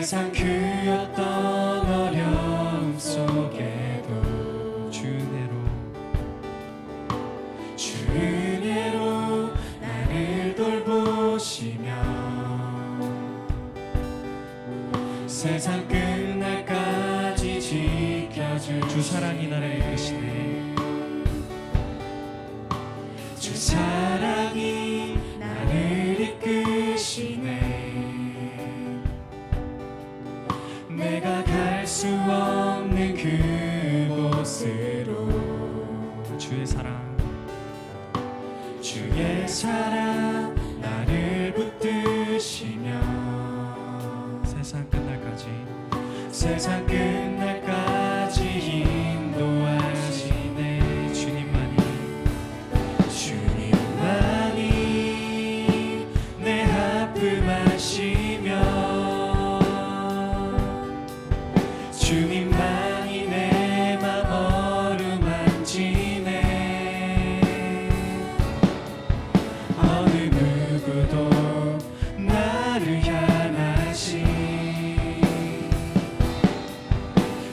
세상 그 어떤 어려움 속에도 주 은혜로 나를 돌보시며 세상 끝날까지 지켜줄 주 사랑이 나를 이끄시네. 주 사랑이 나를 이끄시네. 내가 갈 수 없는 그곳으로 주의 사랑 나를 붙드시며 세상 끝날까지 인도하시네. 주님만이 내 아픔하시며 주님만이 내 맘 어루만지네. 어느 누구도 나를 향하신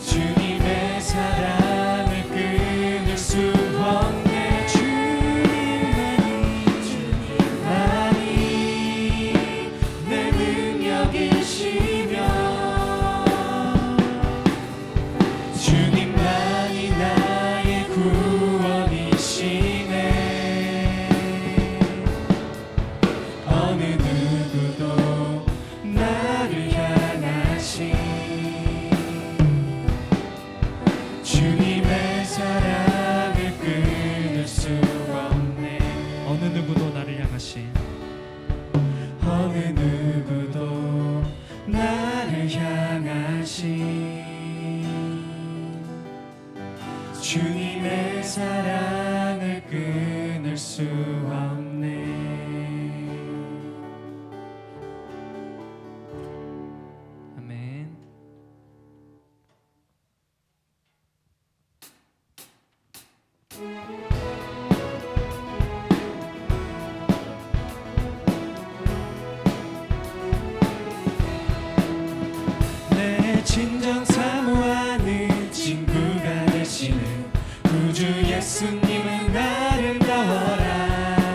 주님의 사랑을 끊을 수 없네. 주님만이 내 능력이시며 주님만이 나의 구원이시네. 어느 누구도 나를 향하신 주님의 사랑을 끊을 수 없네. 어느 누구도 나를 향하신 어느 누구도 나를 향하신 주님의 사랑을 끊을 수 없네. 아멘. 내 진정 사모하는 친구가 되시는 구주 예수님은 아름다워라.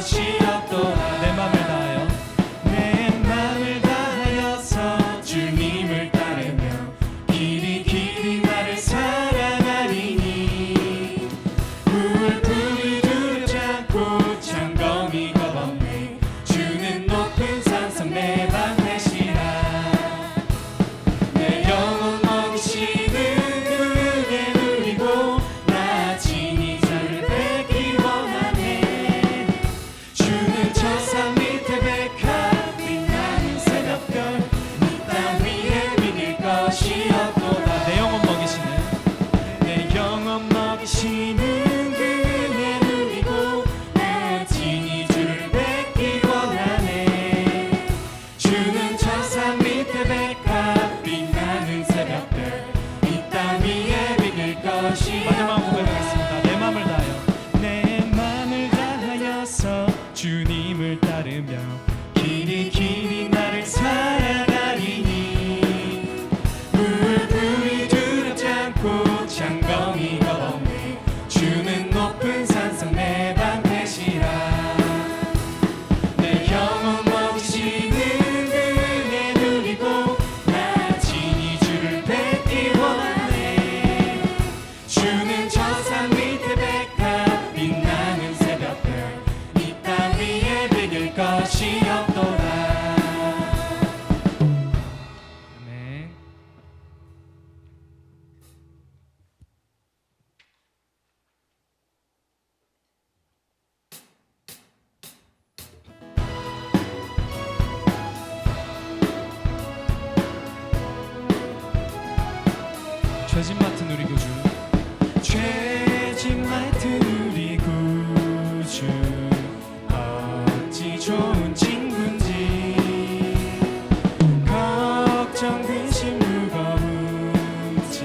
것이 없도다. 내 맘을 다하여 내 맘을 다하여서 주님을 따르며 길이 길이 나를 사랑하리니 불불이 두렵지 않고 창검이 겁없네. 주는 높은 산성 내 방패시라. 내 영혼 먹이시는 은혜 누리고 나 친히 저를 뵙기 원하네. 주는 저 산 밑에 백합 빛나는 새벽별 이 땅 위에 믿을 것이 없도다. 내 영혼 먹이시는 내 영혼 먹이시는 그 은혜 누리고 나 친히 주를 뵙기 원하네. 주는 저 산 밑에 백합 빛나는 새벽별 이 땅 위에 믿을 것이 마지막 고백하겠습니다. 내 맘을 다하여 내 맘을 다하여서 주님을 따르며 길이 길이 나를 사랑하리니 불불이 두렵지 않고 창검이 겁없네. 주는 높은 산성 내 방패시라. 내 영혼 먹이시는 그 은혜 누리고 나 친히 주를 뵙기 원하네. 주는 저 산 밑에 백합 빛나는 새벽별 이 땅 위에 비길 것이 없도다. 아멘. 죄짐 맡은 우리 구주 죄짐 맡은 우리 구주 어찌 좋은 친구인지 걱정 근심 무거운지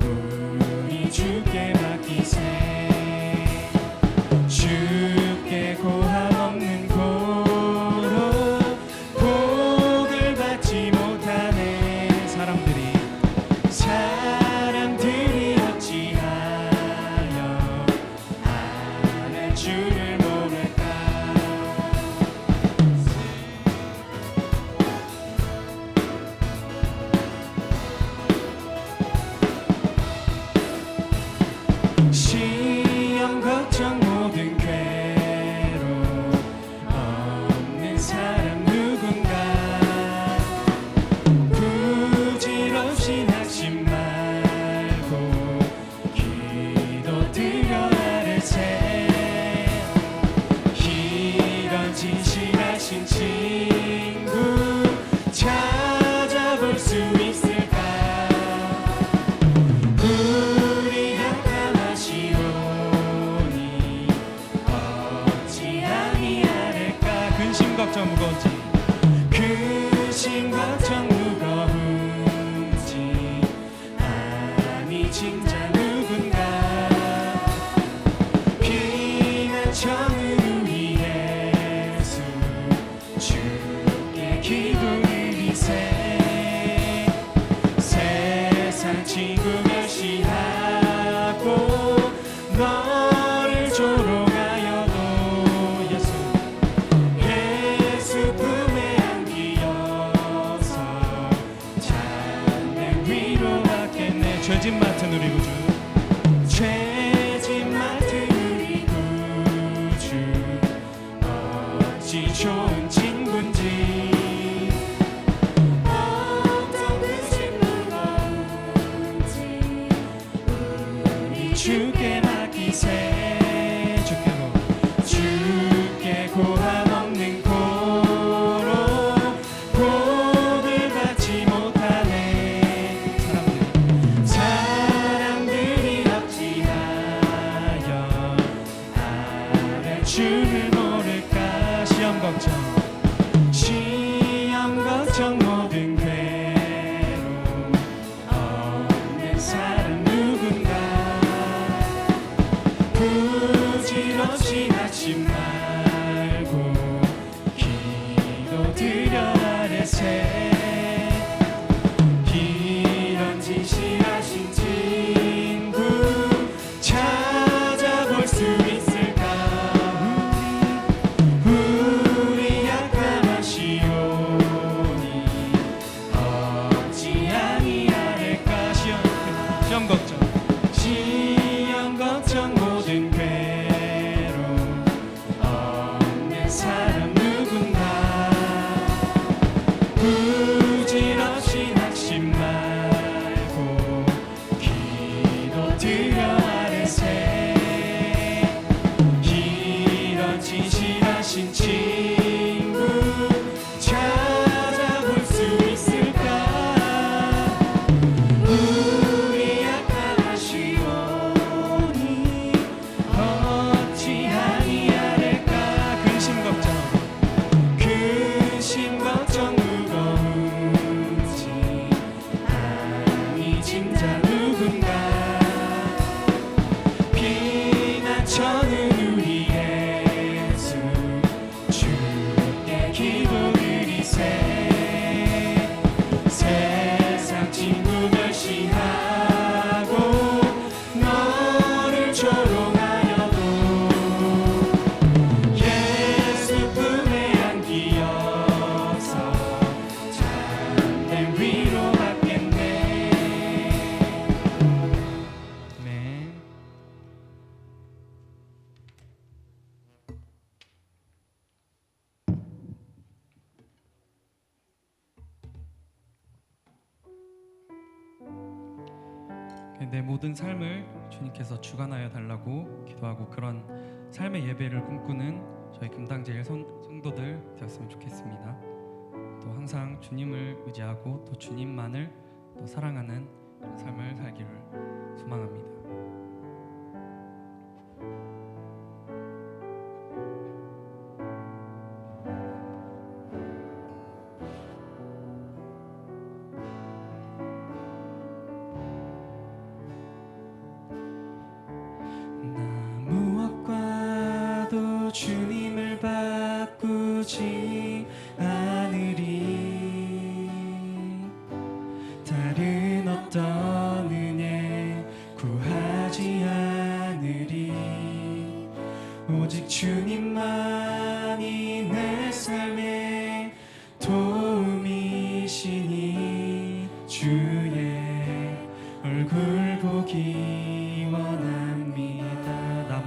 우리 주께 맡기세. 주께 고함 없는 고로 복을 받지 못하네. 사람들이 어찌하여 아는 주를 모를까. 시험 걱정 모든 괴로움 없는 사람 누군가. 부질없이 낙심 말고 기도드려 아뢰세. 이런 진실하신 친구 찾아볼 수 있을까. 우리 약함하시오니 어찌 아니하릴까. 근심 걱정 무거운지 근심 걱정 무거운지 아니 진짜 누군가. 피난처는 우리 예수 주께 기도 드리세. 세상 친구 멸시하고 너를 조롱하여도 예수 품에 안기어서 찬양 위로받겠네. 죄짐 맡은 우리 구주 죄짐 맡은 우리 구주 어찌 좋은 친구인지 어떤 근심 무거운지 우리 주께 맡기세. 주께 고함 없는 고로 복을 받지 못하네. 사람들이 어찌하여 아뢰 주를 모를까. 시험 걱정 모든 괴로움 없는 사람 누군가. 부질없이 낙심 말고 기도드려 아뢰세. 이런 진실하신 친구 찾아볼 수 있을까. 내 모든 삶을 주님께서 주관하여 달라고 기도하고 그런 삶의 예배를 꿈꾸는 저희 금당제일 성도들 되었으면 좋겠습니다. 또 항상 주님을 의지하고 또 주님만을 또 사랑하는 그런 삶을 살기를 소망합니다. 무엇과도 주님을 바꾸지 않으리. 다른 어떤 은혜 구하지 않으리. 오직 주님만이 내 삶의 도움이시니 주의 얼굴 보기 원합니다. 나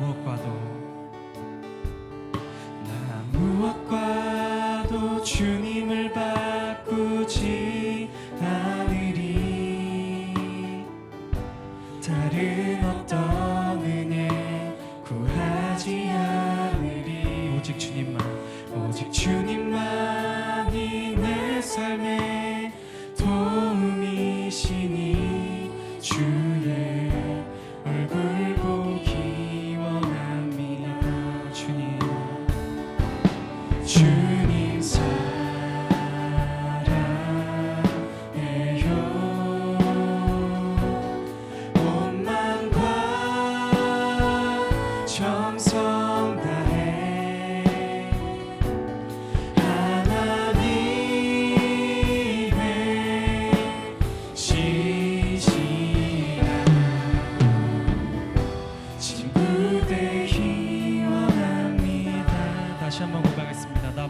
무엇과도 주님을 바꾸지 않으리. 다른 어떤 은혜 구하지 않으리. 오직 주님만이 내 삶의 도움이시니 주의 얼굴 보기 원합니다. 주님 사랑해요. 온 마음과 정성 다해 하나님의 시시라 친구 되기 원합니다. 다시 한번 고백하겠습니다. 나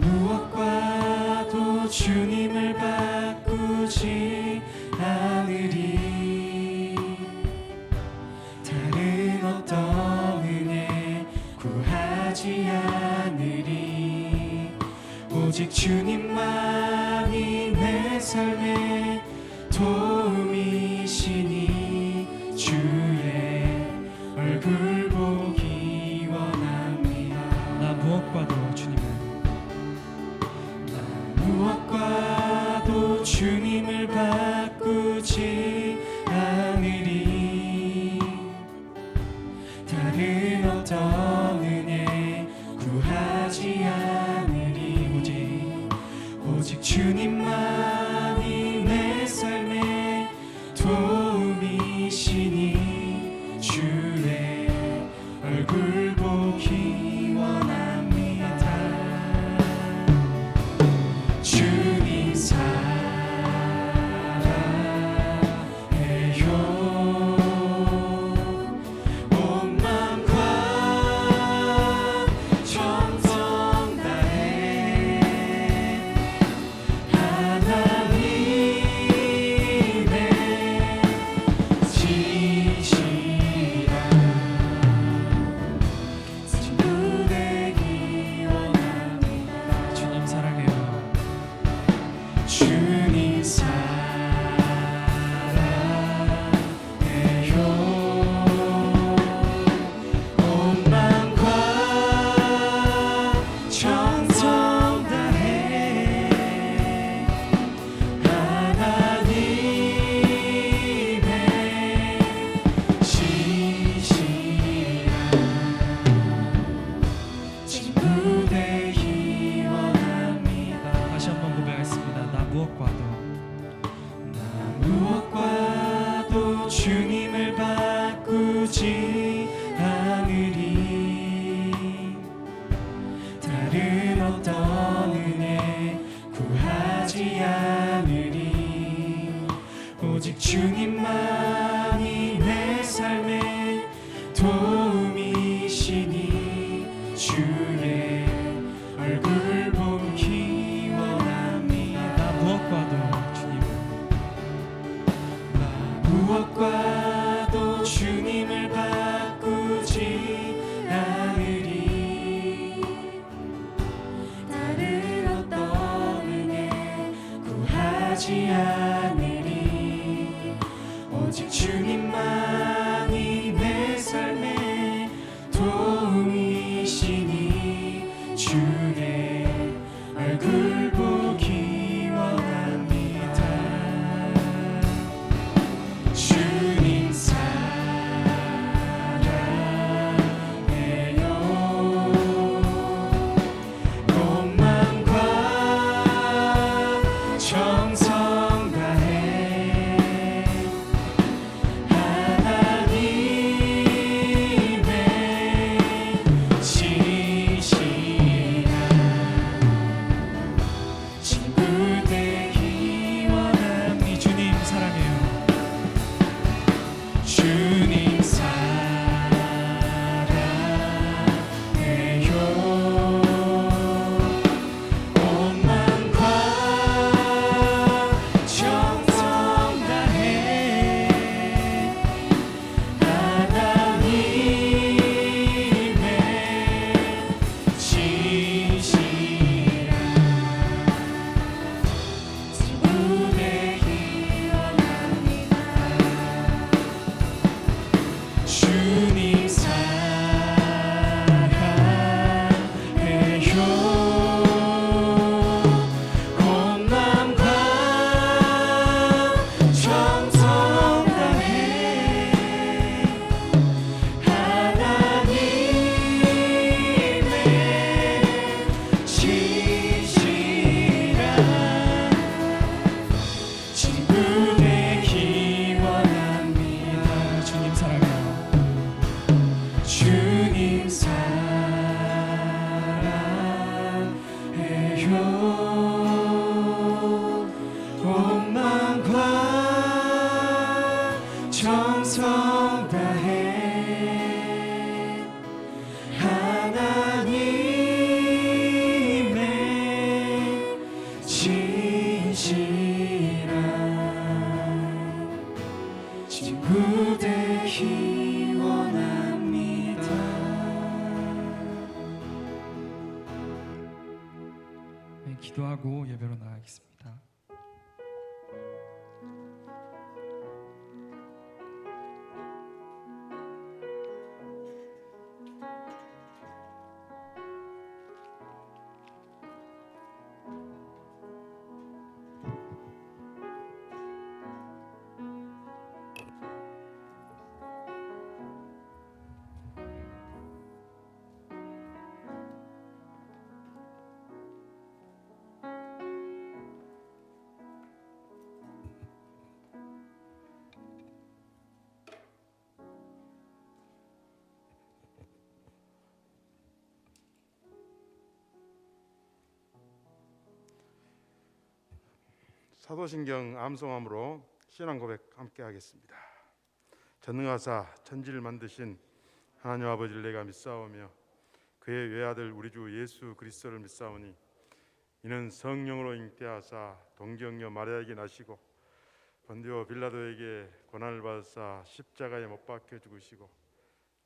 무엇과도 주님을 바꾸지 않으리. 다른 어떤 은혜 구하지 않으리. 오직 주님만이 내 삶의 도움이시니 주의 얼굴 보기 원합니다. 나 무엇과도 주님을 바꾸지 않으리. 다른 어떤 은혜 구하지 않으리. 오직 주님만이 내 삶의 도움이시니 주의 얼굴 보기 원합니다. 주님 사랑해요. 온 마음과 정성 다해 하나님의 지시라 친구 되기 원합니다. 주님 사랑해요. 주님 사랑해요. 온 마음과 정성 다해 하나님의 시시라 친구 되기 원합니다. 다시 한번 고백하겠습니다. 나 무엇과도 주님을 바꾸지 않으리. 다른 어떤 은혜 구하지 않으리. 오직 주님만이 내 삶의 도움이시니 주의 얼굴 보기 원합니다. 나 무엇과도 주님을 바꾸지 않으리. 다른 어떤 은혜 구하지 않으리. 주님 사랑해요. 온 마음과 정성 다해 하나님의 진실한 친구 되기 원합니다. 네, 기도하고 예배로 나가겠습니다. 사도신경 암송함으로 신앙 고백 함께 하겠습니다. 전능하사 천지를 만드신 하나님 아버지를 내가 믿사오며 그의 외아들 우리 주 예수 그리스도를 믿사오니 이는 성령으로 잉태하사 동정녀 마리아에게 나시고 본디오 빌라도에게 고난을 받으사 십자가에 못 박혀 죽으시고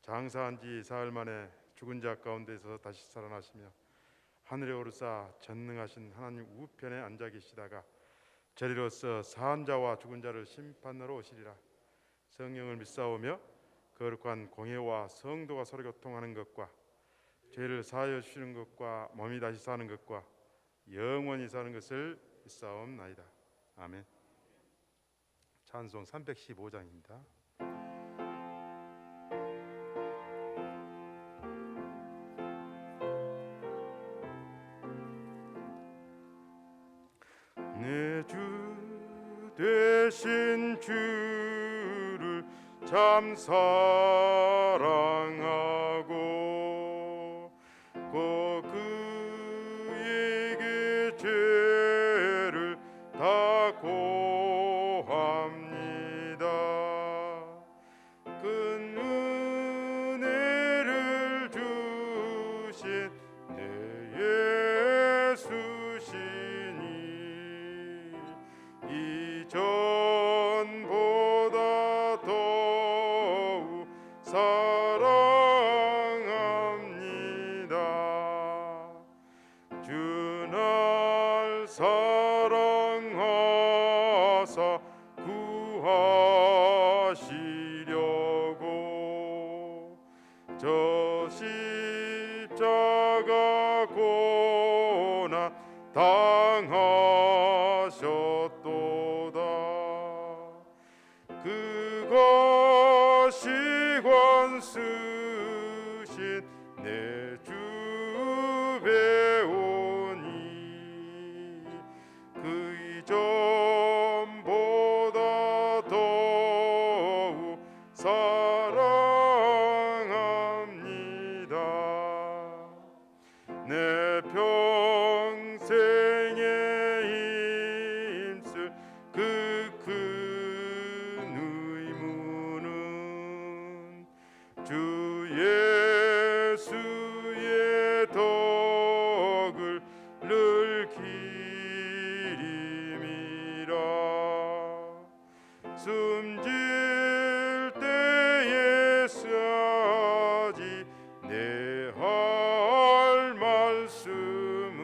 장사한 지 사흘 만에 죽은 자 가운데서 다시 살아나시며 하늘에 오르사 전능하신 하나님 우편에 앉아 계시다가 저리로서 사한 자와 죽은 자를 심판하러 오시리라. 성령을 믿사오며 거룩한 공회와 성도가 서로 교통하는 것과 죄를 사하여 주시는 것과 몸이 다시 사는 것과 영원히 사는 것을 믿사옵나이다. 아멘. 찬송 315장입니다. 내 주 되신 주를 참 사랑하고 곧 그에게 죄를 다 고합니다. 큰 은혜를 주신 내 예수시니 이전보다 더욱 사랑합니다. 주 날 사랑하사 구하시려고 저 십자가 고난 당하셨도다. 그것이 권수신 내 주 배우니 그 이전보다 더욱 사랑합니다. 내 평생에 힘쓸 그 큰 의무는 주 예수의 덕을 늘 기림이라. 숨질 때에 써지 내 할 말씀은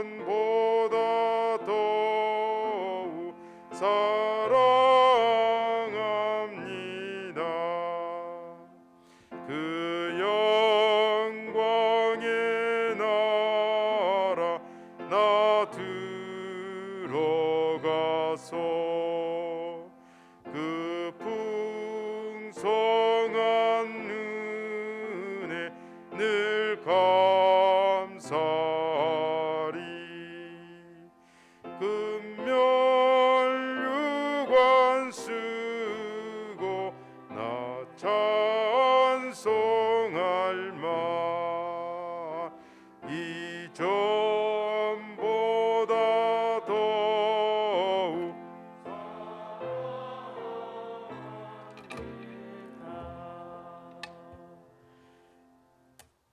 이전보다 더욱 사랑합니다. 그 영광의 나라 나 들어가서 그 풍성한 은혜 늘 감사하리. 금면류관 쓰고 찬송할 만 이전보다 더욱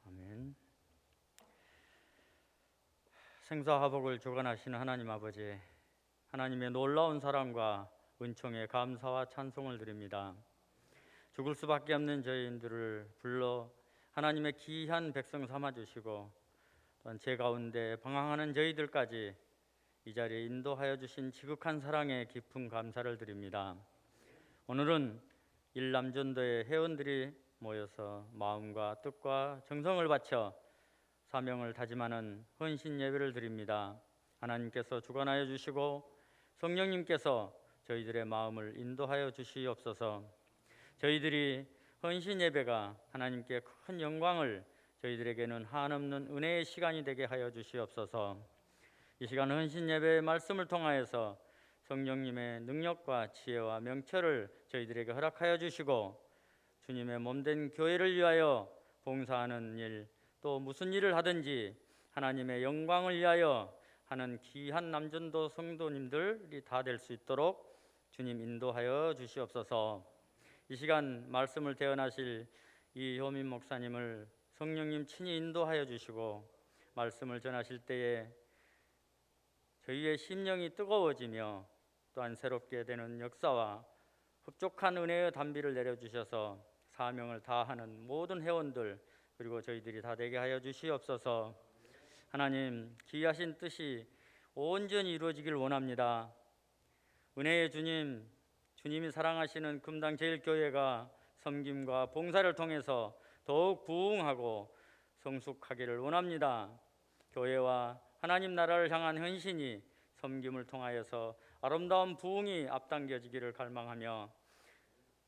아멘. 생사화복을 주관하시는 하나님 아버지, 하나님의 놀라운 사랑과 은총에 감사와 찬송을 드립니다. 죽을 수밖에 없는 저희들을 불러 하나님의 귀한 백성 삼아주시고 또한 제 가운데 방황하는 저희들까지 이 자리에 인도하여 주신 지극한 사랑에 깊은 감사를 드립니다. 오늘은 일남전도의 회원들이 모여서 마음과 뜻과 정성을 바쳐 사명을 다짐하는 헌신 예배를 드립니다. 하나님께서 주관하여 주시고 성령님께서 저희들의 마음을 인도하여 주시옵소서. 저희들이 헌신 예배가 하나님께 큰 영광을, 저희들에게는 한없는 은혜의 시간이 되게 하여 주시옵소서. 이 시간 헌신 예배의 말씀을 통하여서 성령님의 능력과 지혜와 명철을 저희들에게 허락하여 주시고 주님의 몸된 교회를 위하여 봉사하는 일, 또 무슨 일을 하든지 하나님의 영광을 위하여 하는 귀한 남전도 성도님들이 다 될 수 있도록 주님 인도하여 주시옵소서. 이 시간 말씀을 대언하실 이효민 목사님을 성령님 친히 인도하여 주시고 말씀을 전하실 때에 저희의 심령이 뜨거워지며 또한 새롭게 되는 역사와 흡족한 은혜의 단비를 내려주셔서 사명을 다하는 모든 회원들 그리고 저희들이 다 되게 하여 주시옵소서. 하나님, 귀하신 뜻이 온전히 이루어지길 원합니다. 은혜의 주님, 주님이 사랑하시는 금당 제일교회가 섬김과 봉사를 통해서 더욱 부흥하고 성숙하기를 원합니다. 교회와 하나님 나라를 향한 헌신이 섬김을 통하여서 아름다운 부흥이 앞당겨지기를 갈망하며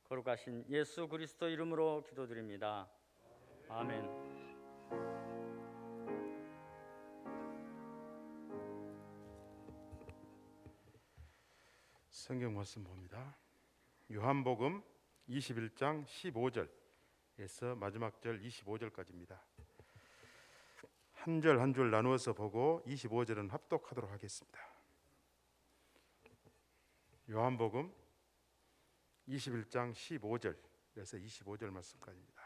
거룩하신 예수 그리스도 이름으로 기도드립니다. 아멘. 성경 말씀 봅니다. 요한복음 21장 15절에서 마지막 절 25절까지입니다. 한 절 한 줄 나누어서 보고 25절은 합독하도록 하겠습니다. 요한복음 21장 15절에서 25절 말씀까지입니다.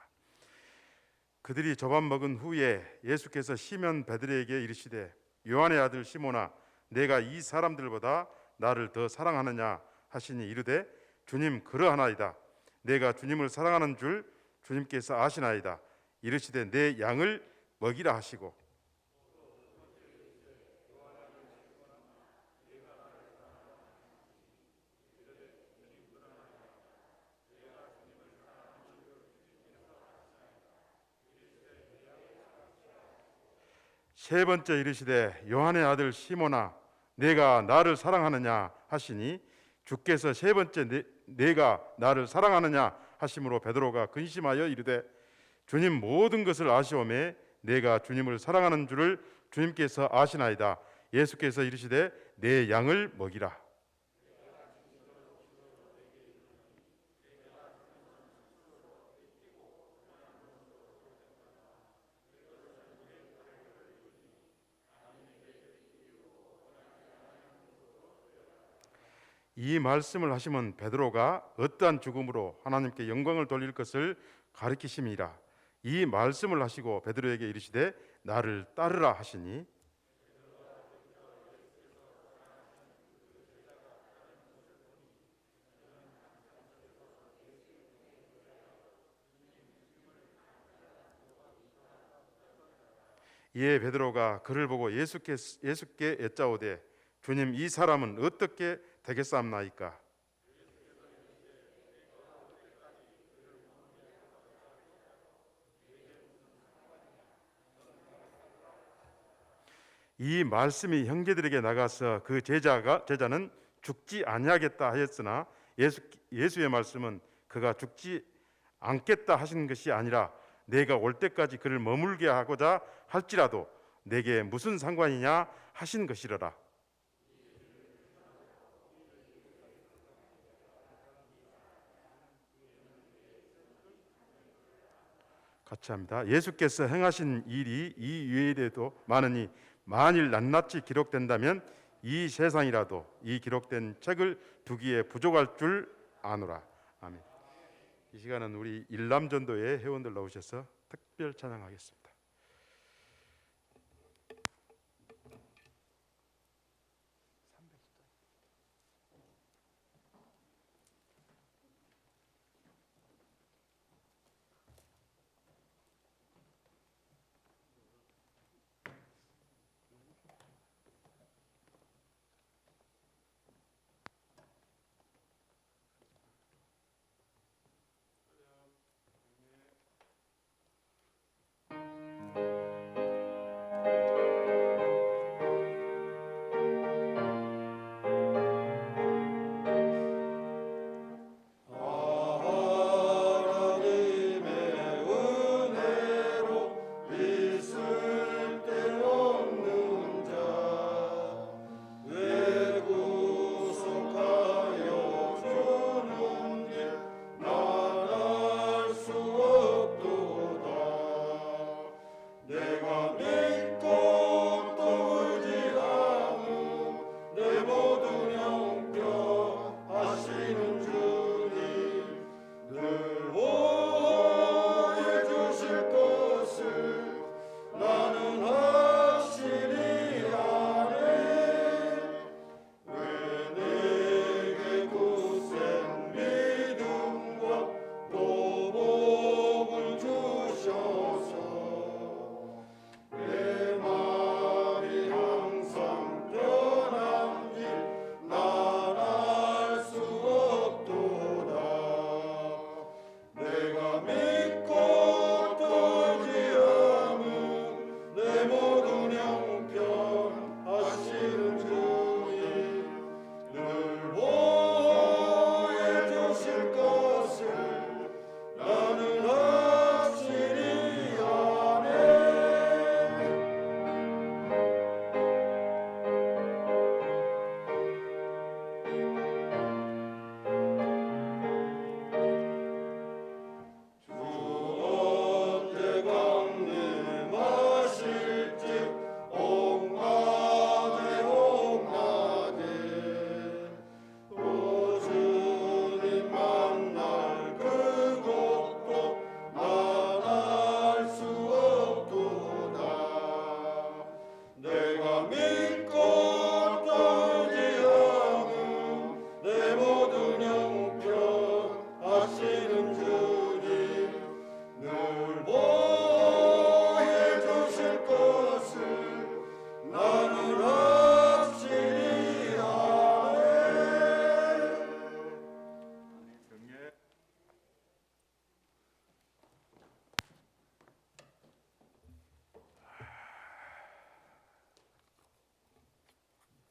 그들이 저밥 먹은 후에 예수께서 시몬 베드로에게 이르시되 요한의 아들 시몬아 내가 이 사람들보다 나를 더 사랑하느냐 하시니 이르되 주님 그러하나이다. 내가 주님을 사랑하는 줄 주님께서 아시나이다. 이르시되 내 양을 먹이라 하시고 세 번째 이르시되 요한의 아들 시몬아 내가 나를 사랑하느냐 하시니 주께서 세 번째 내가 나를 사랑하느냐 하심으로 베드로가 근심하여 이르되 주님 모든 것을 아시오매 내가 주님을 사랑하는 줄을 주님께서 아시나이다. 예수께서 이르시되 내 양을 먹이라. 이 말씀을 하시면 베드로가 어떠한 죽음으로 하나님께 영광을 돌릴 것을 가르치심이라. 이 말씀을 하시고 베드로에게 이르시되 나를 따르라 하시니 이에 베드로가 그를 보고 예수께 여짜오되 주님 이 사람은 어떻게 되겠사옵나이까? 이 말씀이 형제들에게 나가서 그 제자는 죽지 아니하겠다 하였으나 예수의 말씀은 그가 죽지 않겠다 하신 것이 아니라 내가 올 때까지 그를 머물게 하고자 할지라도 내게 무슨 상관이냐 하신 것이로라. 같이 합니다. 예수께서 행하신 일이 이 외에도 많으니 만일 낱낱이 기록된다면 이 세상이라도 이 기록된 책을 두기에 부족할 줄 아노라. 아멘. 이 시간은 우리 일남전도회 회원들 나오셔서 특별 찬양하겠습니다.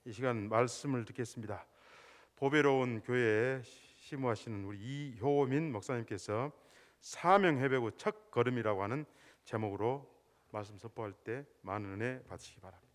이 시간 말씀을 듣겠습니다. 보배로운 교회에 심우하시는 우리 이효민 목사님께서 사명 해배구 첫 걸음이라고 하는 제목으로 말씀 선포할 때 많은 은혜 받으시기 바랍니다.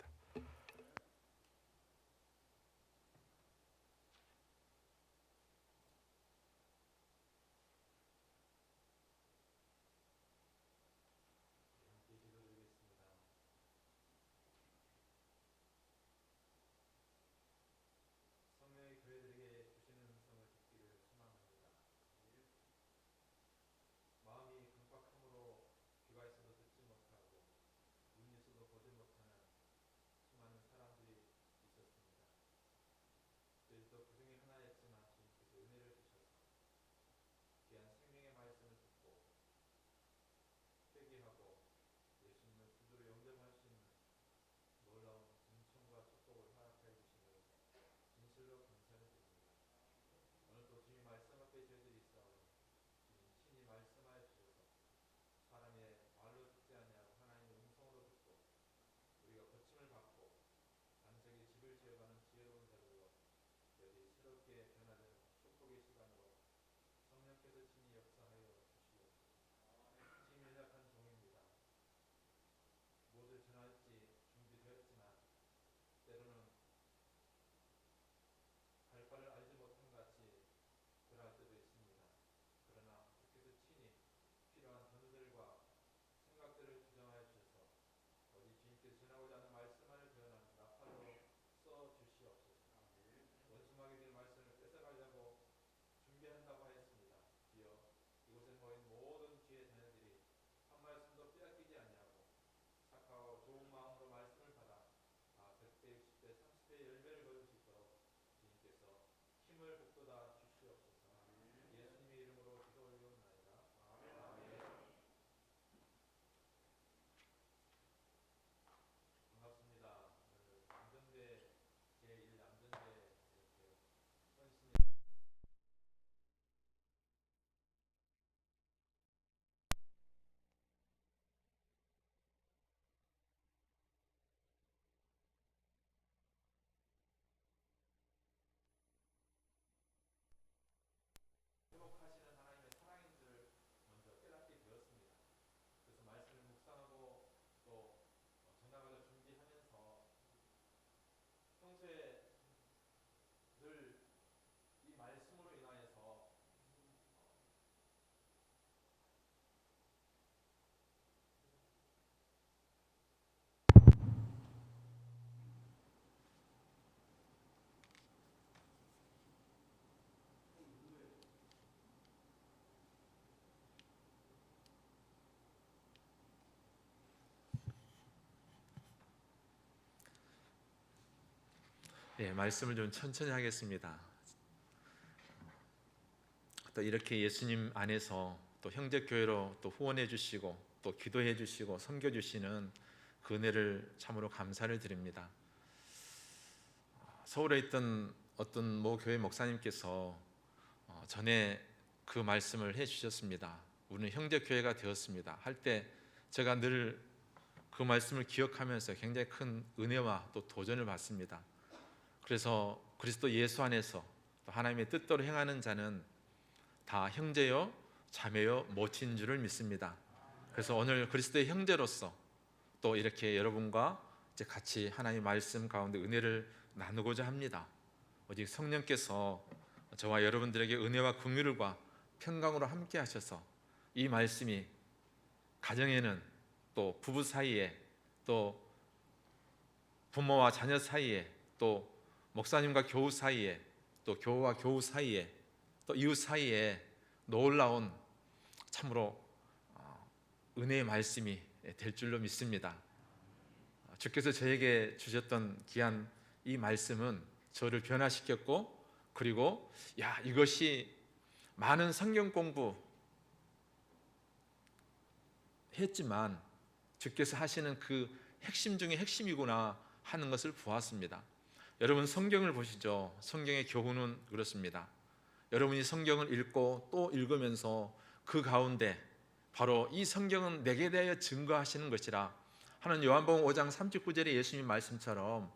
마음이 강박함으로 귀가 있어도 듣지 못하고 눈이 있어도 보지 못하는 예, 말씀을 좀 천천히 하겠습니다. 또 이렇게 예수님 안에서 또 형제교회로 또 후원해 주시고 또 기도해 주시고 섬겨 주시는 그 은혜를 참으로 감사를 드립니다. 서울에 있던 어떤 모 교회 목사님께서 전에 그 말씀을 해 주셨습니다. 우리는 형제교회가 되었습니다 할 때 제가 늘 그 말씀을 기억하면서 굉장히 큰 은혜와 또 도전을 받습니다. 그래서 그리스도 예수 안에서 또 하나님의 뜻대로 행하는 자는 다 형제요 자매요 모친 줄을 믿습니다. 그래서 오늘 그리스도의 형제로서 또 이렇게 여러분과 이제 같이 하나님의 말씀 가운데 은혜를 나누고자 합니다. 오직 성령께서 저와 여러분들에게 은혜와 긍휼과 평강으로 함께 하셔서 이 말씀이 가정에는 또 부부 사이에 또 부모와 자녀 사이에 또 목사님과 교우 사이에 또 교우와 교우 사이에 또 이웃 사이에 놀라운 참으로 은혜의 말씀이 될 줄로 믿습니다. 주께서 저에게 주셨던 귀한 이 말씀은 저를 변화시켰고 그리고 이것이 많은 성경 공부 했지만 주께서 하시는 그 핵심 중에 핵심이구나 하는 것을 보았습니다. 여러분 성경을 보시죠. 성경의 교훈은 그렇습니다. 여러분이 성경을 읽고 또 읽으면서 그 가운데 바로 이 성경은 내게 대하여 증거하시는 것이라 하는 요한복음 5장 39절의 예수님 말씀처럼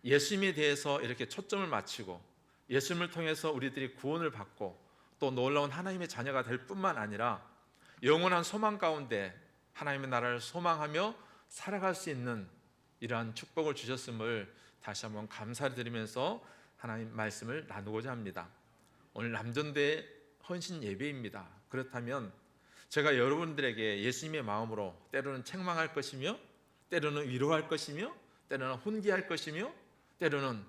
예수님에 대해서 이렇게 초점을 맞추고 예수님을 통해서 우리들이 구원을 받고 또 놀라운 하나님의 자녀가 될 뿐만 아니라 영원한 소망 가운데 하나님의 나라를 소망하며 살아갈 수 있는 이러한 축복을 주셨음을 다시 한번 감사드리면서 하나님 말씀을 나누고자 합니다. 오늘 남전대 헌신 예배입니다. 그렇다면 제가 여러분들에게 예수님의 마음으로 때로는 책망할 것이며 때로는 위로할 것이며 때로는 훈계할 것이며 때로는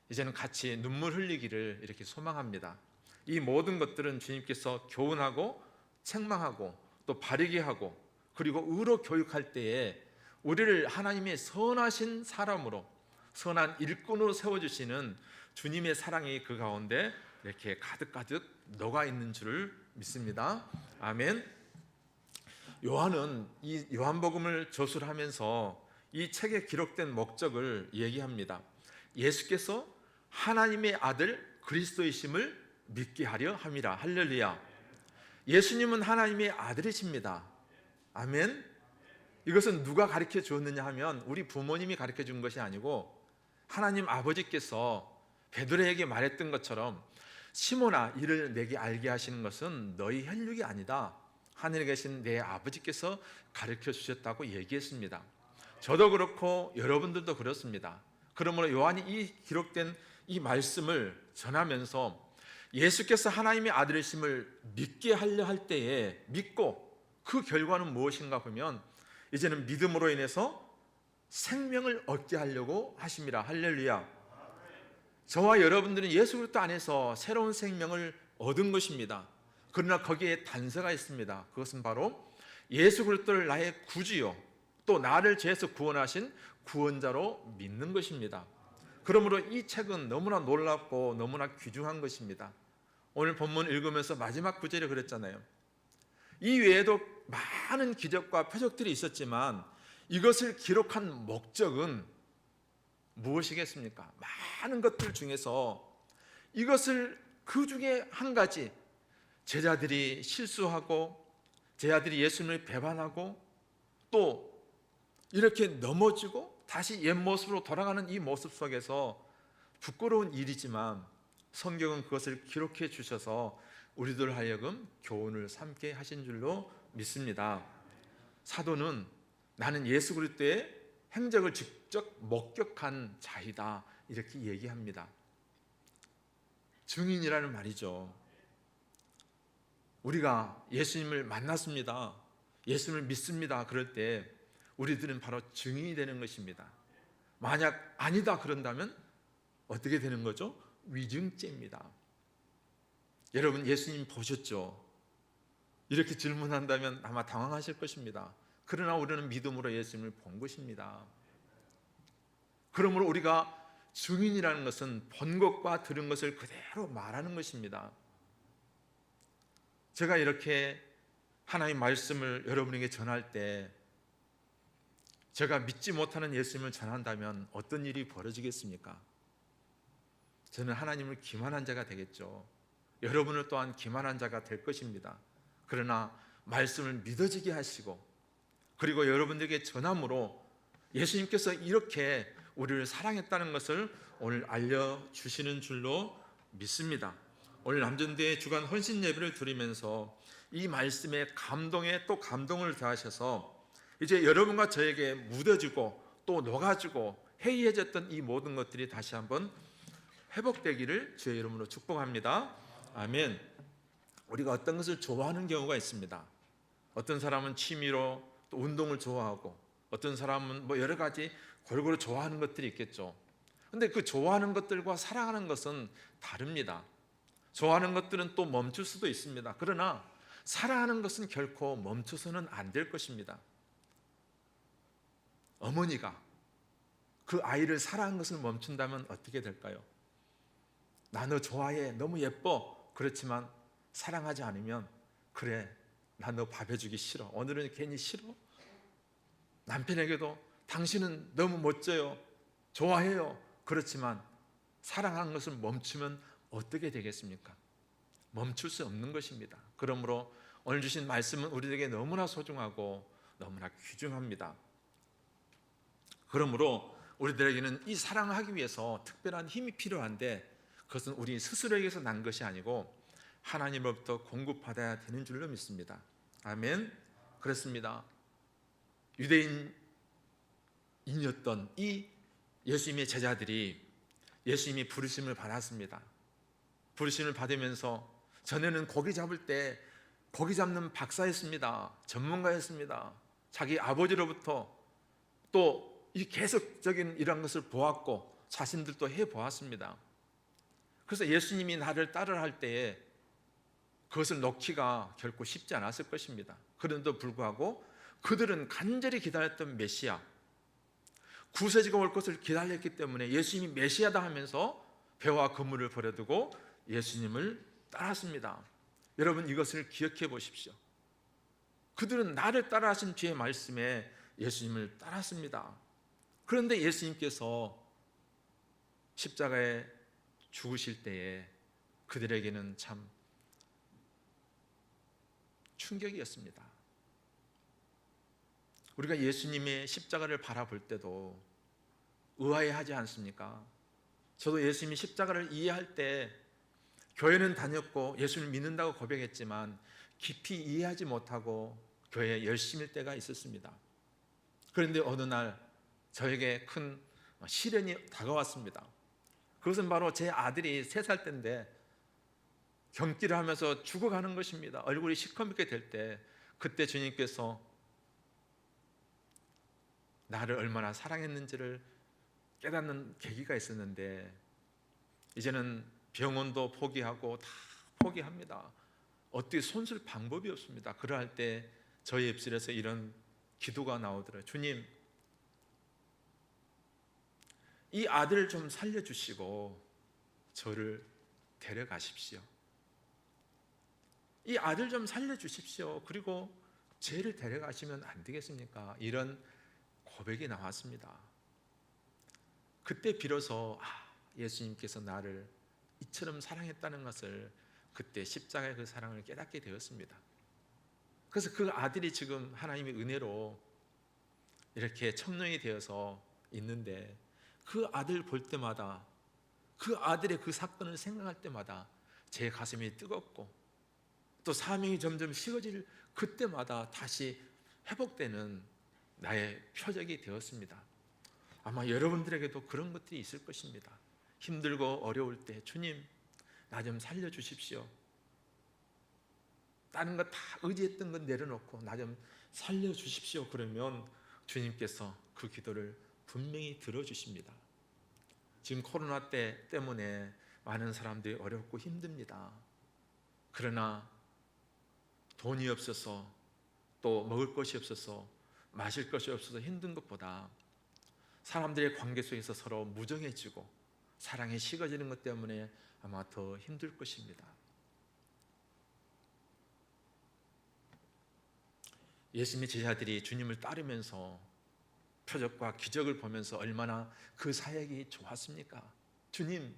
이제는 같이 눈물 흘리기를 이렇게 소망합니다. 이 모든 것들은 주님께서 교훈하고 책망하고 또 바르게 하고 그리고 의로 교육할 때에 우리를 하나님의 선하신 사람으로 선한 일꾼으로 세워주시는 주님의 사랑이 그 가운데 이렇게 가득가득 녹아 있는 줄을 믿습니다. 아멘. 요한은 이 요한복음을 저술하면서 이 책에 기록된 목적을 얘기합니다. 예수께서 하나님의 아들 그리스도이심을 믿게 하려 함이라. 할렐루야. 예수님은 하나님의 아들이십니다. 아멘. 이것은 누가 가르쳐 주었느냐 하면 우리 부모님이 가르쳐 준 것이 아니고 하나님 아버지께서 베드로에게 말했던 것처럼 시몬아 이를 내게 알게 하시는 것은 너희 혈육이 아니다. 하늘에 계신 내 아버지께서 가르쳐 주셨다고 얘기했습니다. 저도 그렇고 여러분들도 그렇습니다. 그러므로 요한이 이 기록된 이 말씀을 전하면서 예수께서 하나님의 아들이심을 믿게 하려 할 때에 믿고 그 결과는 무엇인가 보면 이제는 믿음으로 인해서 생명을 얻게 하려고 하심이라. 할렐루야. 저와 여러분들은 예수 그리스도 안에서 새로운 생명을 얻은 것입니다. 그러나 거기에 단서가 있습니다. 그것은 바로 예수 그리스도를 나의 구주요 또 나를 죄에서 구원하신 구원자로 믿는 것입니다. 그러므로 이 책은 너무나 놀랍고 너무나 귀중한 것입니다. 오늘 본문 읽으면서 마지막 구절에 그랬잖아요. 이 외에도 많은 기적과 표적들이 있었지만 이것을 기록한 목적은 무엇이겠습니까? 많은 것들 중에서 이것을 그 중에 한 가지, 제자들이 실수하고 제자들이 예수님을 배반하고 또 이렇게 넘어지고 다시 옛 모습으로 돌아가는 이 모습 속에서 부끄러운 일이지만 성경은 그것을 기록해 주셔서 우리들 하여금 교훈을 삼게 하신 줄로 믿습니다. 사도는 나는 예수 그리스도의 행적을 직접 목격한 자이다 이렇게 얘기합니다. 증인이라는 말이죠. 우리가 예수님을 만났습니다. 예수님을 믿습니다. 그럴 때 우리들은 바로 증인이 되는 것입니다. 만약 아니다 그런다면 어떻게 되는 거죠? 위증죄입니다. 여러분 예수님 보셨죠? 이렇게 질문한다면 아마 당황하실 것입니다. 그러나 우리는 믿음으로 예수님을 본 것입니다. 그러므로 우리가 증인이라는 것은 본 것과 들은 것을 그대로 말하는 것입니다. 제가 이렇게 하나님의 말씀을 여러분에게 전할 때 제가 믿지 못하는 예수님을 전한다면 어떤 일이 벌어지겠습니까? 저는 하나님을 기만한 자가 되겠죠. 여러분을 또한 기만한 자가 될 것입니다. 그러나 말씀을 믿어지게 하시고 그리고 여러분들에게 전함으로 예수님께서 이렇게 우리를 사랑했다는 것을 오늘 알려주시는 줄로 믿습니다. 오늘 남전대회 주간 헌신 예배를 드리면서 이 말씀에 감동에 또 감동을 더하셔서 이제 여러분과 저에게 묻어지고 또 녹아지고 해이해졌던 이 모든 것들이 다시 한번 회복되기를 주의 이름으로 축복합니다. 아멘. 우리가 어떤 것을 좋아하는 경우가 있습니다. 어떤 사람은 취미로 또 운동을 좋아하고 어떤 사람은 뭐 여러 가지 골고루 좋아하는 것들이 있겠죠. 근데 그 좋아하는 것들과 사랑하는 것은 다릅니다. 좋아하는 것들은 또 멈출 수도 있습니다. 그러나 사랑하는 것은 결코 멈춰서는 안 될 것입니다. 어머니가 그 아이를 사랑하는 것을 멈춘다면 어떻게 될까요? 나 너 좋아해, 너무 예뻐. 그렇지만 사랑하지 않으면 그래, 나 너 밥 해주기 싫어. 오늘은 괜히 싫어. 남편에게도 당신은 너무 멋져요, 좋아해요. 그렇지만 사랑하는 것을 멈추면 어떻게 되겠습니까? 멈출 수 없는 것입니다. 그러므로 오늘 주신 말씀은 우리에게 너무나 소중하고 너무나 귀중합니다. 그러므로 우리들에게는 이 사랑을 하기 위해서 특별한 힘이 필요한데 그것은 우리 스스로에게서 난 것이 아니고 하나님으로부터 공급받아야 되는 줄로 믿습니다. 아멘. 그렇습니다. 유대인이었던 이 예수님의 제자들이 예수님이 부르심을 받았습니다. 부르심을 받으면서 전에는 고기 잡을 때 고기 잡는 박사였습니다. 전문가였습니다. 자기 아버지로부터 또 이 계속적인 이런 것을 보았고 자신들도 해보았습니다. 그래서 예수님이 나를 따르라 할 때에 그것을 놓기가 결코 쉽지 않았을 것입니다. 그런데도 불구하고 그들은 간절히 기다렸던 메시아, 구세주가 올 것을 기다렸기 때문에 예수님이 메시아다 하면서 배와 그물을 버려두고 예수님을 따랐습니다. 여러분 이것을 기억해 보십시오. 그들은 나를 따라 하신 주의 말씀에 예수님을 따랐습니다. 그런데 예수님께서 십자가에 죽으실 때에 그들에게는 참 충격이었습니다. 우리가 예수님의 십자가를 바라볼 때도 의아해하지 않습니까? 저도 예수님이 십자가를 이해할 때 교회는 다녔고 예수를 믿는다고 고백했지만 깊이 이해하지 못하고 교회에 열심일 때가 있었습니다. 그런데 어느 날 저에게 큰 시련이 다가왔습니다. 그것은 바로 제 아들이 3살 때인데 경기를 하면서 죽어가는 것입니다. 얼굴이 시커멓게 될 때 그때 주님께서 나를 얼마나 사랑했는지를 깨닫는 계기가 있었는데 이제는 병원도 포기하고 다 포기합니다. 어떻게 손쓸 방법이 없습니다. 그러할 때 저희 입술에서 이런 기도가 나오더라고요. 주님, 이 아들을 좀 살려주시고 저를 데려가십시오. 이 아들 좀 살려주십시오. 그리고 쟤를 데려가시면 안 되겠습니까? 이런 고백이 나왔습니다. 그때 비로소 예수님께서 나를 이처럼 사랑했다는 것을 그때 십자가의 그 사랑을 깨닫게 되었습니다. 그래서 그 아들이 지금 하나님의 은혜로 이렇게 청년이 되어서 있는데 그 아들 볼 때마다 그 아들의 그 사건을 생각할 때마다 제 가슴이 뜨겁고 또 사명이 점점 식어질 그때마다 다시 회복되는 나의 표적이 되었습니다. 아마 여러분들에게도 그런 것들이 있을 것입니다. 힘들고 어려울 때 주님 나 좀 살려주십시오. 다른 거 다 의지했던 건 내려놓고 나 좀 살려주십시오. 그러면 주님께서 그 기도를 분명히 들어주십니다. 지금 코로나 때문에 많은 사람들이 어렵고 힘듭니다. 그러나 돈이 없어서 또 먹을 것이 없어서 마실 것이 없어서 힘든 것보다 사람들의 관계 속에서 서로 무정해지고 사랑에 식어지는 것 때문에 아마 더 힘들 것입니다. 예수님의 제자들이 주님을 따르면서 표적과 기적을 보면서 얼마나 그 사역이 좋았습니까? 주님,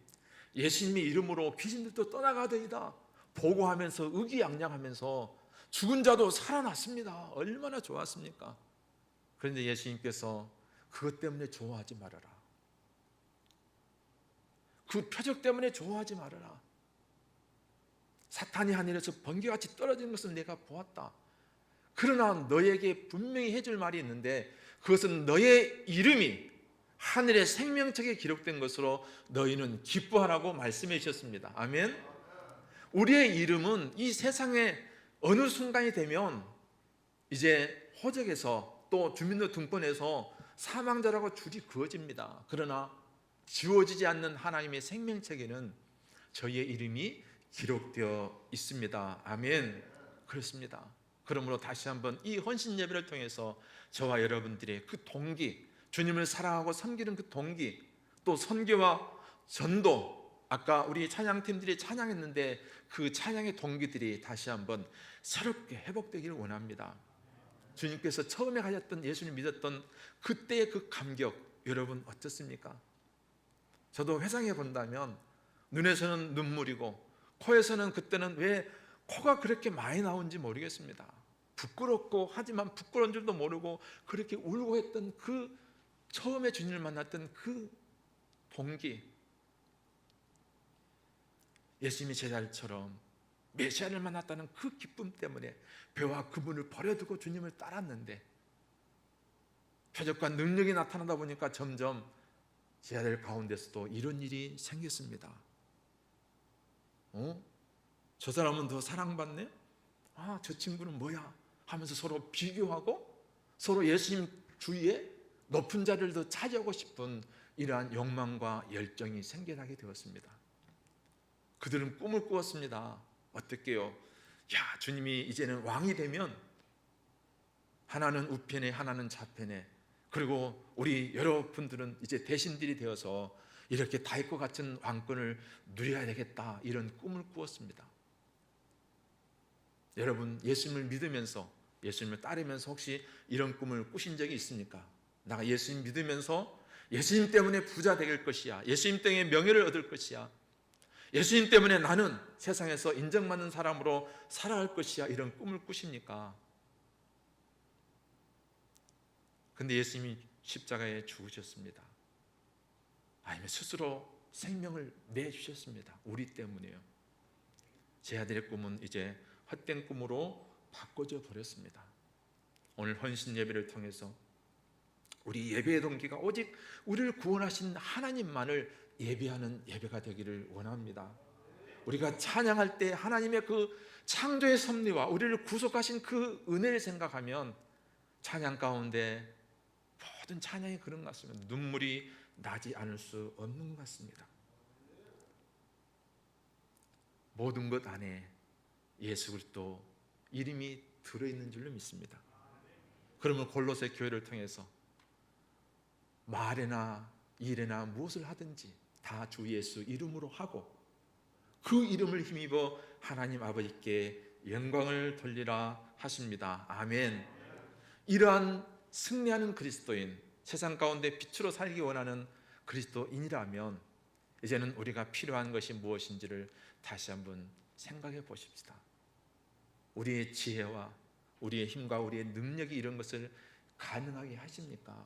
예수님의 이름으로 귀신들도 떠나가더이다 보고하면서 의기양양하면서 죽은 자도 살아났습니다. 얼마나 좋았습니까? 그런데 예수님께서 그것 때문에 좋아하지 말아라. 그 표적 때문에 좋아하지 말아라. 사탄이 하늘에서 번개같이 떨어지는 것을 내가 보았다. 그러나 너에게 분명히 해줄 말이 있는데 그것은 너의 이름이 하늘의 생명책에 기록된 것으로 너희는 기뻐하라고 말씀해 주셨습니다. 아멘. 우리의 이름은 이 세상에 어느 순간이 되면 이제 호적에서 또 주민등록번에서 사망자라고 줄이 그어집니다. 그러나 지워지지 않는 하나님의 생명책에는 저희의 이름이 기록되어 있습니다. 아멘. 그렇습니다. 그러므로 다시 한번 이 헌신 예배를 통해서 저와 여러분들의 그 동기, 주님을 사랑하고 섬기는 그 동기, 또 선교와 전도, 아까 우리 찬양팀들이 찬양했는데 그 찬양의 동기들이 다시 한번 새롭게 회복되기를 원합니다. 주님께서 처음에 가졌던, 예수님 믿었던 그때의 그 감격, 여러분 어떻습니까? 저도 회상해 본다면 눈에서는 눈물이고 코에서는 그때는 왜 코가 그렇게 많이 나온지 모르겠습니다. 부끄럽고 하지만 부끄러운 줄도 모르고 그렇게 울고 했던 그 처음에 주님을 만났던 그 동기, 예수님의 제자들처럼 메시아를 만났다는 그 기쁨 때문에 배와 그분을 버려두고 주님을 따랐는데 표적과 능력이 나타나다 보니까 점점 제자들 가운데서도 이런 일이 생겼습니다. 저 사람은 더 사랑받네? 저 친구는 뭐야? 하면서 서로 비교하고 서로 예수님 주위에 높은 자리를 더 차지하고 싶은 이러한 욕망과 열정이 생겨나게 되었습니다. 그들은 꿈을 꾸었습니다. 어떻게요? 주님이 이제는 왕이 되면 하나는 우편에 하나는 좌편에, 그리고 우리 여러분들은 이제 대신들이 되어서 이렇게 다윗과 같은 왕권을 누려야 되겠다, 이런 꿈을 꾸었습니다. 여러분, 예수님을 믿으면서 예수님을 따르면서 혹시 이런 꿈을 꾸신 적이 있습니까? 내가 예수님 믿으면서 예수님 때문에 부자 될 것이야, 예수님 때문에 명예를 얻을 것이야, 예수님 때문에 나는 세상에서 인정받는 사람으로 살아갈 것이야, 이런 꿈을 꾸십니까? 근데 예수님이 십자가에 죽으셨습니다. 아니면 스스로 생명을 내주셨습니다. 우리 때문에요. 제 아들의 꿈은 이제 헛된 꿈으로 바꿔져 버렸습니다. 오늘 헌신 예배를 통해서 우리 예배의 동기가 오직 우리를 구원하신 하나님만을 예배하는 예배가 되기를 원합니다. 우리가 찬양할 때 하나님의 그 창조의 섭리와 우리를 구속하신 그 은혜를 생각하면 찬양 가운데 모든 찬양이 그런 것 같습니다. 눈물이 나지 않을 수 없는 것 같습니다. 모든 것 안에 예수 그리스도 이름이 들어있는 줄로 믿습니다. 그러면 골로새 교회를 통해서 말이나 일이나 무엇을 하든지 다 주 예수 이름으로 하고 그 이름을 힘입어 하나님 아버지께 영광을 돌리라 하십니다. 아멘. 이러한 승리하는 그리스도인, 세상 가운데 빛으로 살기 원하는 그리스도인이라면 이제는 우리가 필요한 것이 무엇인지를 다시 한번 생각해 보십시다. 우리의 지혜와 우리의 힘과 우리의 능력이 이런 것을 가능하게 하십니까?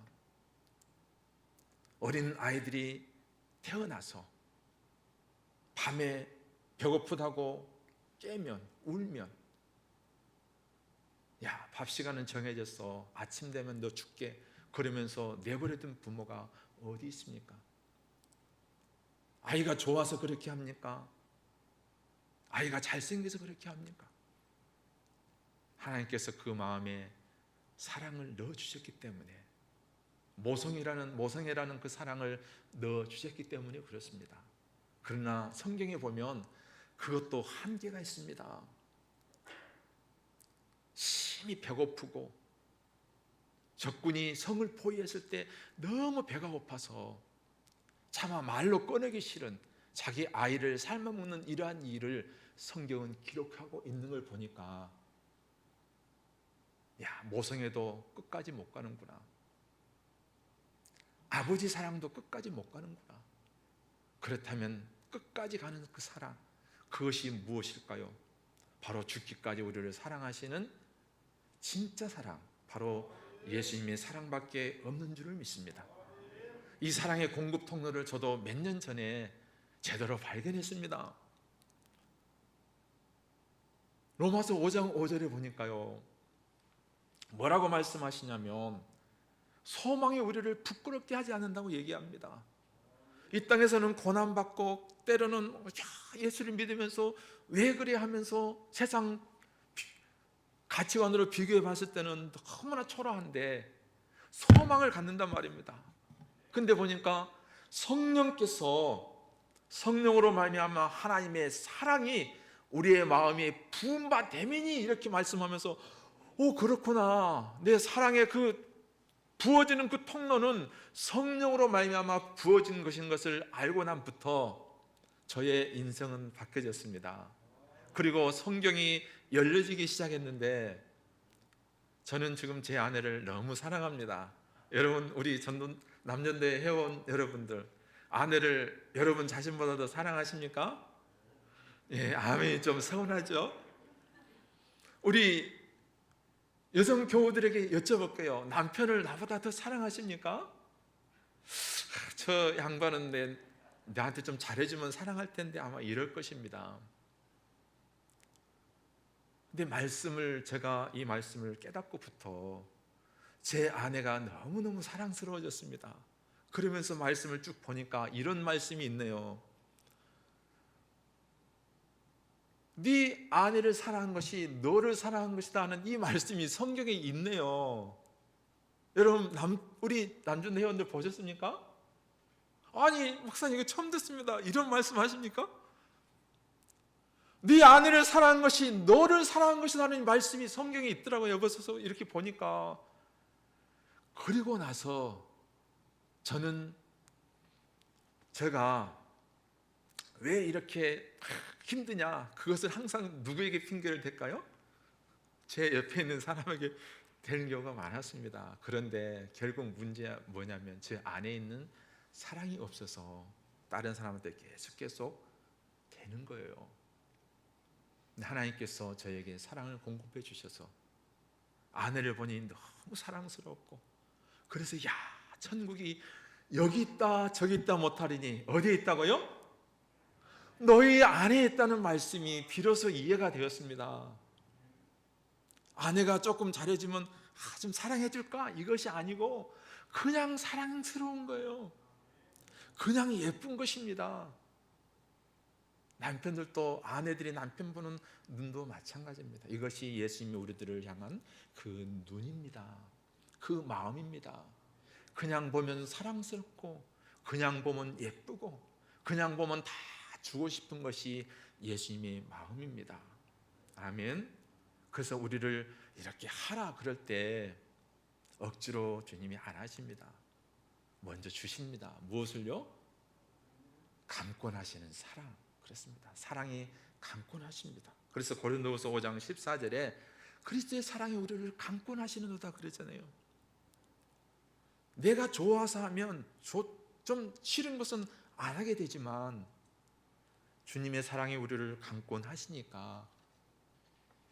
어린 아이들이 태어나서 밤에 배고프다고 깨면, 울면, 야, 밥 시간은 정해졌어, 아침 되면 너 죽게, 그러면서 내버려둔 부모가 어디 있습니까? 아이가 좋아서 그렇게 합니까? 아이가 잘생겨서 그렇게 합니까? 하나님께서 그 마음에 사랑을 넣어주셨기 때문에, 모성애라는 그 사랑을 넣어주셨기 때문에 그렇습니다. 그러나 성경에 보면 그것도 한계가 있습니다. 심히 배고프고 적군이 성을 포위했을 때 너무 배가 고파서 차마 말로 꺼내기 싫은 자기 아이를 삶아먹는 이러한 일을 성경은 기록하고 있는 걸 보니까 야, 모성애도 끝까지 못 가는구나. 아버지 사랑도 끝까지 못 가는구나. 그렇다면 끝까지 가는 그 사랑, 그것이 무엇일까요? 바로 죽기까지 우리를 사랑하시는 진짜 사랑, 바로 예수님의 사랑밖에 없는 줄을 믿습니다. 이 사랑의 공급 통로를 저도 몇 년 전에 제대로 발견했습니다. 로마서 5장 5절에 보니까요, 뭐라고 말씀하시냐면 소망이 우리를 부끄럽게 하지 않는다고 얘기합니다. 이 땅에서는 고난받고 때로는 예수를 믿으면서 왜 그래 하면서 세상 가치관으로 비교해 봤을 때는 너무나 초라한데 소망을 갖는단 말입니다. 근데 보니까 성령께서 성령으로 말미암아 하나님의 사랑이 우리의 마음에 부은 바 되미니 이렇게 말씀하면서 오, 그렇구나. 내 사랑의 그 부어지는 그 통로는 성령으로 말미암아 부어진 것인 것을 알고 난부터 저의 인생은 바뀌어졌습니다. 그리고 성경이 열려지기 시작했는데 저는 지금 제 아내를 너무 사랑합니다. 여러분, 우리 전도 남전대 회원 여러분들, 아내를 여러분 자신보다 더 사랑하십니까? 예, 아멘이 좀 서운하죠? 우리 여성 교우들에게 여쭤볼게요. 남편을 나보다 더 사랑하십니까? 저 양반은 나한테 좀 잘해주면 사랑할 텐데 아마 이럴 것입니다. 근데 제가 이 말씀을 깨닫고부터 제 아내가 너무너무 사랑스러워졌습니다. 그러면서 말씀을 쭉 보니까 이런 말씀이 있네요. 네 아내를 사랑한 것이 너를 사랑한 것이다 하는 이 말씀이 성경에 있네요. 여러분, 우리 남준 회원들 보셨습니까? 아니, 목사님 이거 처음 듣습니다. 이런 말씀 하십니까? 네 아내를 사랑한 것이 너를 사랑한 것이다 하는 말씀이 성경에 있더라고요. 여기서 이렇게 보니까. 그리고 나서 제가 왜 이렇게 힘드냐, 그것을 항상 누구에게 핑계를 댈까요? 제 옆에 있는 사람에게 될 경우가 많았습니다. 그런데 결국 문제가 뭐냐면 제 안에 있는 사랑이 없어서 다른 사람한테 계속 되는 거예요. 하나님께서 저에게 사랑을 공급해 주셔서 아내를 보니 너무 사랑스럽고, 그래서 야, 천국이 여기 있다 저기 있다 못하리니 어디에 있다고요? 너희 안에 있다는 말씀이 비로소 이해가 되었습니다. 아내가 조금 잘해주면 좀 사랑해줄까? 이것이 아니고 그냥 사랑스러운 거예요. 그냥 예쁜 것입니다. 남편들도 아내들이 남편 보는 눈도 마찬가지입니다. 이것이 예수님이 우리들을 향한 그 눈입니다. 그 마음입니다. 그냥 보면 사랑스럽고, 그냥 보면 예쁘고, 그냥 보면 다 주고 싶은 것이 예수님의 마음입니다. 아멘. 그래서 우리를 이렇게 하라 그럴 때 억지로 주님이 안 하십니다. 먼저 주십니다. 무엇을요? 강권하시는 사랑. 그렇습니다. 사랑이 강권하십니다. 그래서 고린도후서 5장 14절에 그리스도의 사랑이 우리를 강권하시는도다 그랬잖아요. 내가 좋아서 하면 좀 싫은 것은 안 하게 되지만 주님의 사랑이 우리를 강권하시니까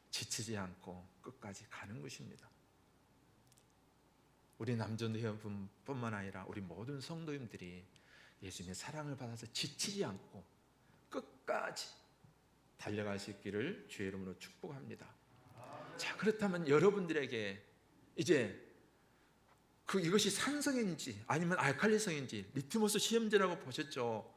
지치지 않고 끝까지 가는 것입니다. 우리 남전 회원뿐만 아니라 우리 모든 성도님들이 예수님의 사랑을 받아서 지치지 않고 끝까지 달려갈 수 있기를 주의 이름으로 축복합니다. 자, 그렇다면 여러분들에게 이제 이것이 산성인지 아니면 알칼리성인지 리트머스 시험제라고 보셨죠?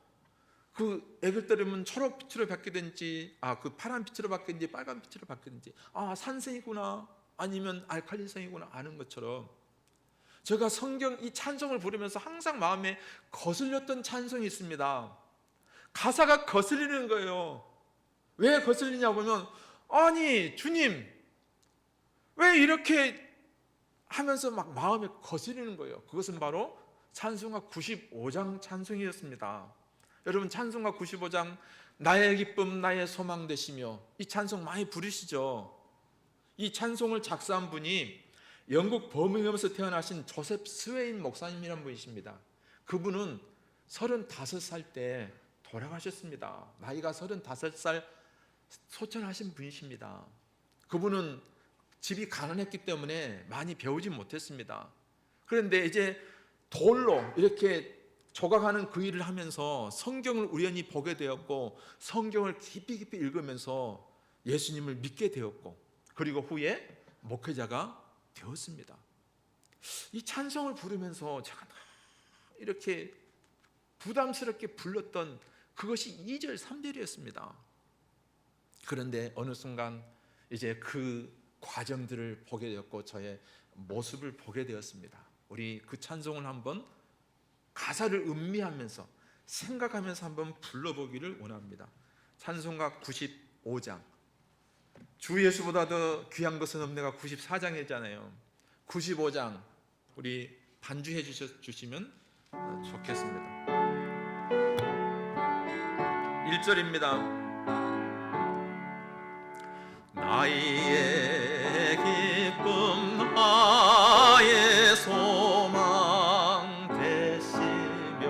그 액을 때리면 초록빛으로 바뀌든지 그 파란 빛으로 바뀌든지 빨간 빛으로 바뀌든지 산성이구나 아니면 알칼리성이구나 아는 것처럼 제가 성경 이 찬송을 부르면서 항상 마음에 거슬렸던 찬송이 있습니다. 가사가 거슬리는 거예요. 왜 거슬리냐고 하면 아니 주님 왜 이렇게 하면서 막 마음에 거슬리는 거예요. 그것은 바로 찬송가 95장 찬송이었습니다. 여러분, 찬송가 95장 나의 기쁨 나의 소망 되시며, 이 찬송 많이 부르시죠. 이 찬송을 작사한 분이 영국 버밍엄에서 태어나신 조셉 스웨인 목사님이라는 분이십니다. 그분은 35살 때 돌아가셨습니다. 나이가 35살 소천하신 분이십니다. 그분은 집이 가난했기 때문에 많이 배우지 못했습니다. 그런데 이제 돌로 이렇게 조각하는 그 일을 하면서 성경을 우연히 보게 되었고, 성경을 깊이 읽으면서 예수님을 믿게 되었고, 그리고 후에 목회자가 되었습니다. 이 찬송을 부르면서 제가 이렇게 부담스럽게 불렀던 그것이 2절 3절이었습니다. 그런데 어느 순간 이제 그 과정들을 보게 되었고 저의 모습을 보게 되었습니다. 우리 그 찬송을 한번 가사를 음미하면서 생각하면서 한번 불러보기를 원합니다. 찬송가 95장, 주 예수보다 더 귀한 것은 없네가 94장이잖아요. 95장 우리 반주해 주시면 좋겠습니다. 1절입니다. 나의 기쁨 나의 소망 되시며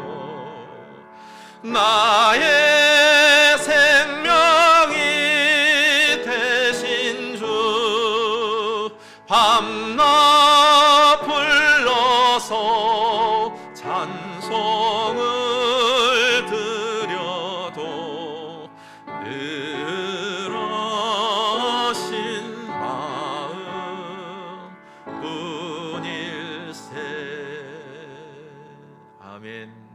나의 생명이 되신 주 밤낮 불러서 찬송을 드려도 늘 하신 마음 뿐일세. 아멘.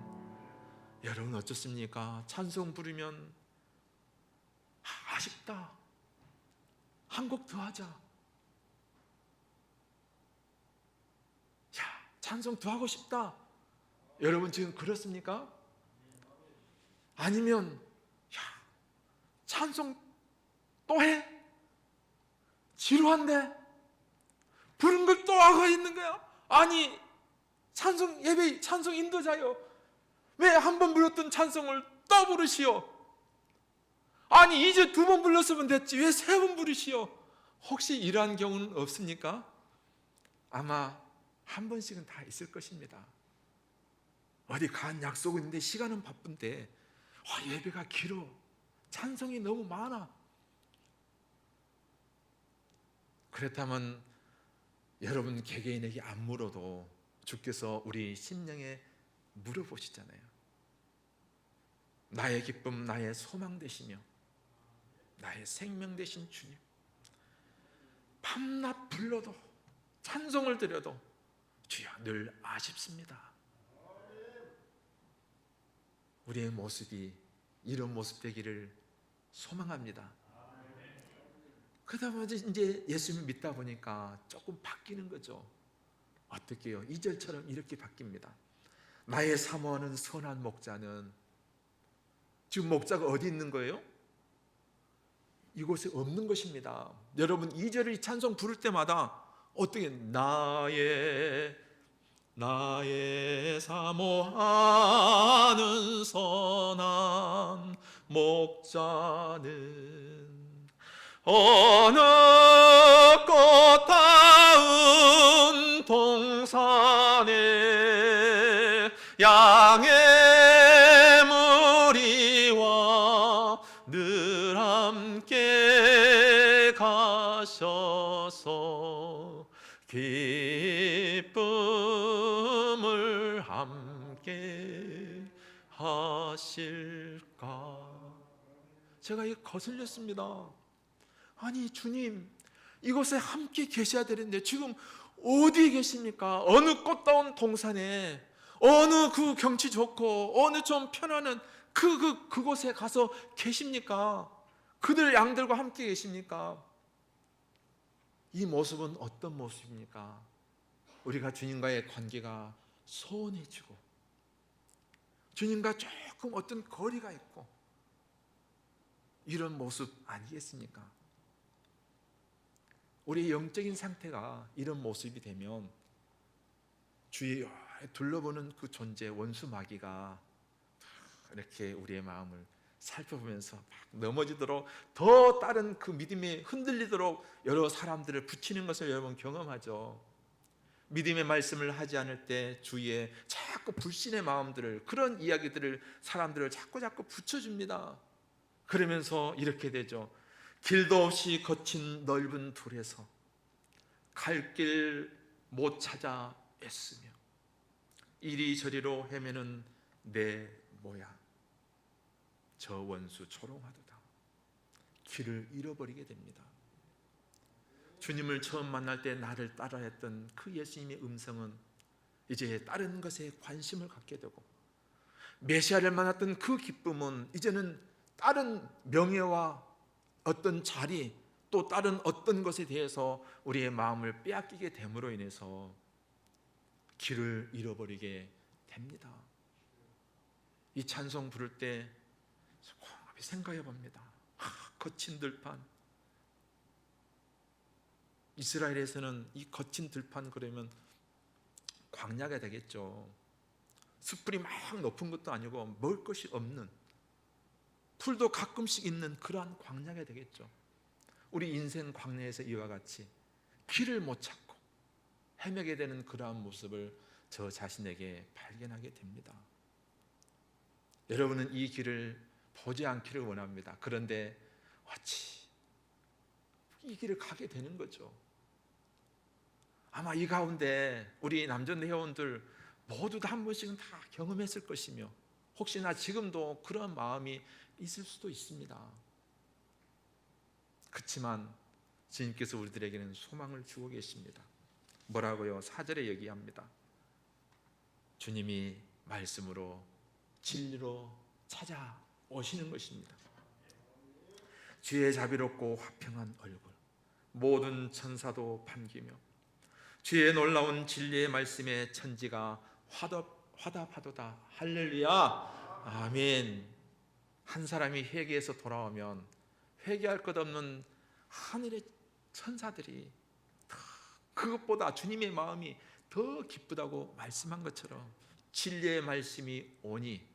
여러분 어떻습니까? 찬송 부르면 아쉽다, 한 곡 더 하자, 야 찬송 더 하고 싶다. 여러분 지금 그렇습니까? 아니면 야 찬송 또 해? 지루한데? 부른 걸 또 하고 있는 거야? 아니 찬송 예배 찬송 인도자요, 왜 한 번 불렀던 찬송을 또 부르시오? 아니 이제 2번 불렀으면 됐지 왜 3번 부르시오? 혹시 이러한 경우는 없습니까? 아마 한 번씩은 다 있을 것입니다. 어디 간 약속은 있는데 시간은 바쁜데 예배가 길어, 찬송이 너무 많아. 그렇다면 여러분 개개인에게 안 물어도 주께서 우리 심령에 물어보시잖아요. 나의 기쁨 나의 소망 되시며 나의 생명 되신 주님, 밤낮 불러도 찬송을 드려도 주여 늘 아쉽습니다. 우리의 모습이 이런 모습 되기를 소망합니다. 그러다 보니 이제 예수님을 믿다 보니까 조금 바뀌는 거죠. 어떻게요? 2절처럼 이렇게 바뀝니다. 나의 사모하는 선한 목자는, 지금 목자가 어디 있는 거예요? 이곳에 없는 것입니다. 여러분 2절을 이 찬송 부를 때마다 어떻게 나의 사모하는 선한 목자는 어느 꽃다운 동산에 양의 무리와 늘 함께 가셔서 기쁨을 함께 하실까. 제가 이거 거슬렸습니다. 아니 주님, 이곳에 함께 계셔야 되는데 지금 어디 계십니까? 어느 꽃다운 동산에, 어느 그 경치 좋고 어느 좀 편안한 그곳에 가서 계십니까? 그들 양들과 함께 계십니까? 이 모습은 어떤 모습입니까? 우리가 주님과의 관계가 소원해지고 주님과 조금 어떤 거리가 있고 이런 모습 아니겠습니까? 우리의 영적인 상태가 이런 모습이 되면 주의 둘러보는 그 존재 원수 마귀가 이렇게 우리의 마음을 살펴보면서 막 넘어지도록, 더 다른 그 믿음이 흔들리도록 여러 사람들을 붙이는 것을 여러분 경험하죠. 믿음의 말씀을 하지 않을 때 주위에 자꾸 불신의 마음들을, 그런 이야기들을, 사람들을 자꾸 붙여줍니다. 그러면서 이렇게 되죠. 길도 없이 거친 넓은 돌에서 갈 길 못 찾아 애쓰며 이리저리로 헤매는 내 모양, 저 원수 조롱하도다. 길을 잃어버리게 됩니다. 주님을 처음 만날 때 나를 따라했던 그 예수님의 음성은 이제 다른 것에 관심을 갖게 되고, 메시아를 만났던 그 기쁨은 이제는 다른 명예와 어떤 자리, 또 다른 어떤 것에 대해서 우리의 마음을 빼앗기게 됨으로 인해서 길을 잃어버리게 됩니다. 이 찬송 부를 때 생각해 봅니다. 거친 들판, 이스라엘에서는 이 거친 들판 그러면 광야가 되겠죠. 숯불이 막 높은 것도 아니고 먹을 것이 없는, 풀도 가끔씩 있는 그러한 광야가 되겠죠. 우리 인생 광야에서 이와 같이 길을 못 찾고 헤매게 되는 그러한 모습을 저 자신에게 발견하게 됩니다. 여러분은 이 길을 보지 않기를 원합니다. 그런데 어찌 이 길을 가게 되는 거죠. 아마 이 가운데 우리 남전 회원들 모두 다 한 번씩은 다 경험했을 것이며, 혹시나 지금도 그런 마음이 있을 수도 있습니다. 그렇지만 주님께서 우리들에게는 소망을 주고 계십니다. 뭐라고요? 4절에 얘기합니다. 주님이 말씀으로 진리로 찾아오시는 것입니다. 주의 자비롭고 화평한 얼굴, 모든 천사도 반기며 주의 놀라운 진리의 말씀에 천지가 화답하도다. 할렐루야, 아멘. 한 사람이 회개해서 돌아오면 회개할 것 없는 하늘의 천사들이 그것보다 주님의 마음이 더 기쁘다고 말씀한 것처럼 진리의 말씀이 오니,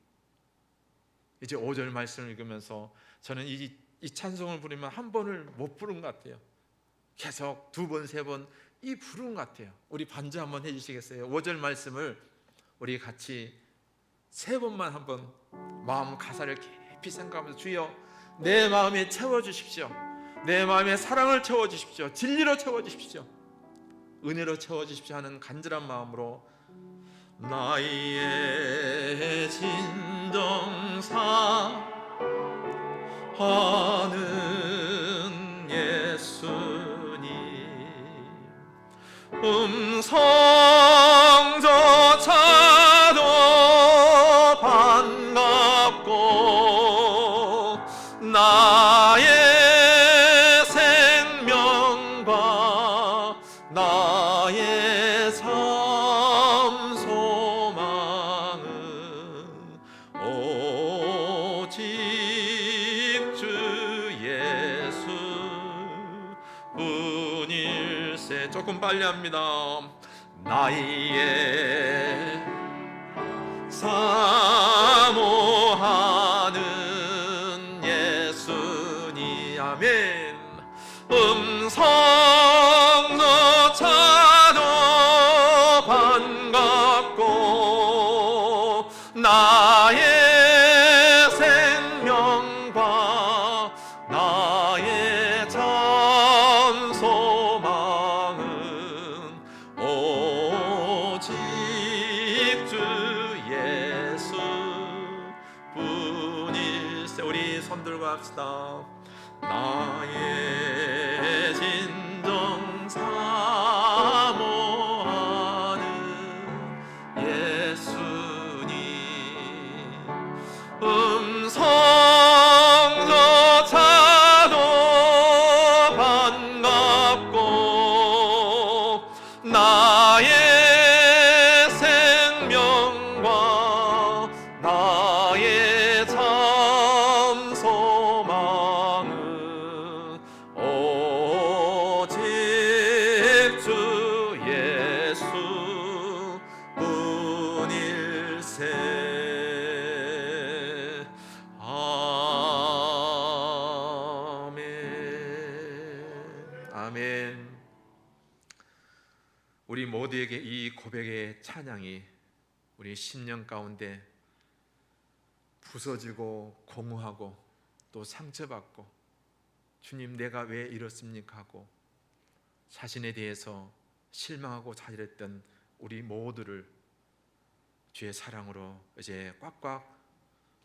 이제 5절 말씀을 읽으면서 저는 이 찬송을 부르면 한 번을 못 부른 것 같아요. 계속 2번, 3번 이 부른 것 같아요. 우리 반주 한번 해주시겠어요? 5절 말씀을 우리 같이 3번만 한번 마음 가사를 깊이 생각하면서, 주여 내 마음에 채워주십시오. 내 마음에 사랑을 채워주십시오. 진리로 채워주십시오. 은혜로 채워주십시오 하는 간절한 마음으로 나의 진정사 하는 예수님, 음성조차도 반갑고 나의 생명과 나의 삶 소망은 오직 주 예수 뿐일세. 조금 빨리 합니다. 나의 사모하는 예수님, 아멘. 음성조차도 반갑고 나의 생명과 나의 참 소망은 오직 주 예수 뿐일세. 우리 손들고 합시다. 나의 진정 사모하는 예수님, 음성조차도 반갑고 나의 생명과 나의 참 소망은 오직 주 예수 뿐일세. 우리 모두에게 이 고백의 찬양이 우리 심령 가운데 부서지고 공허하고 또 상처받고 주님 내가 왜 이렇습니까 하고 자신에 대해서 실망하고 좌절했던 우리 모두를 주의 사랑으로 이제 꽉꽉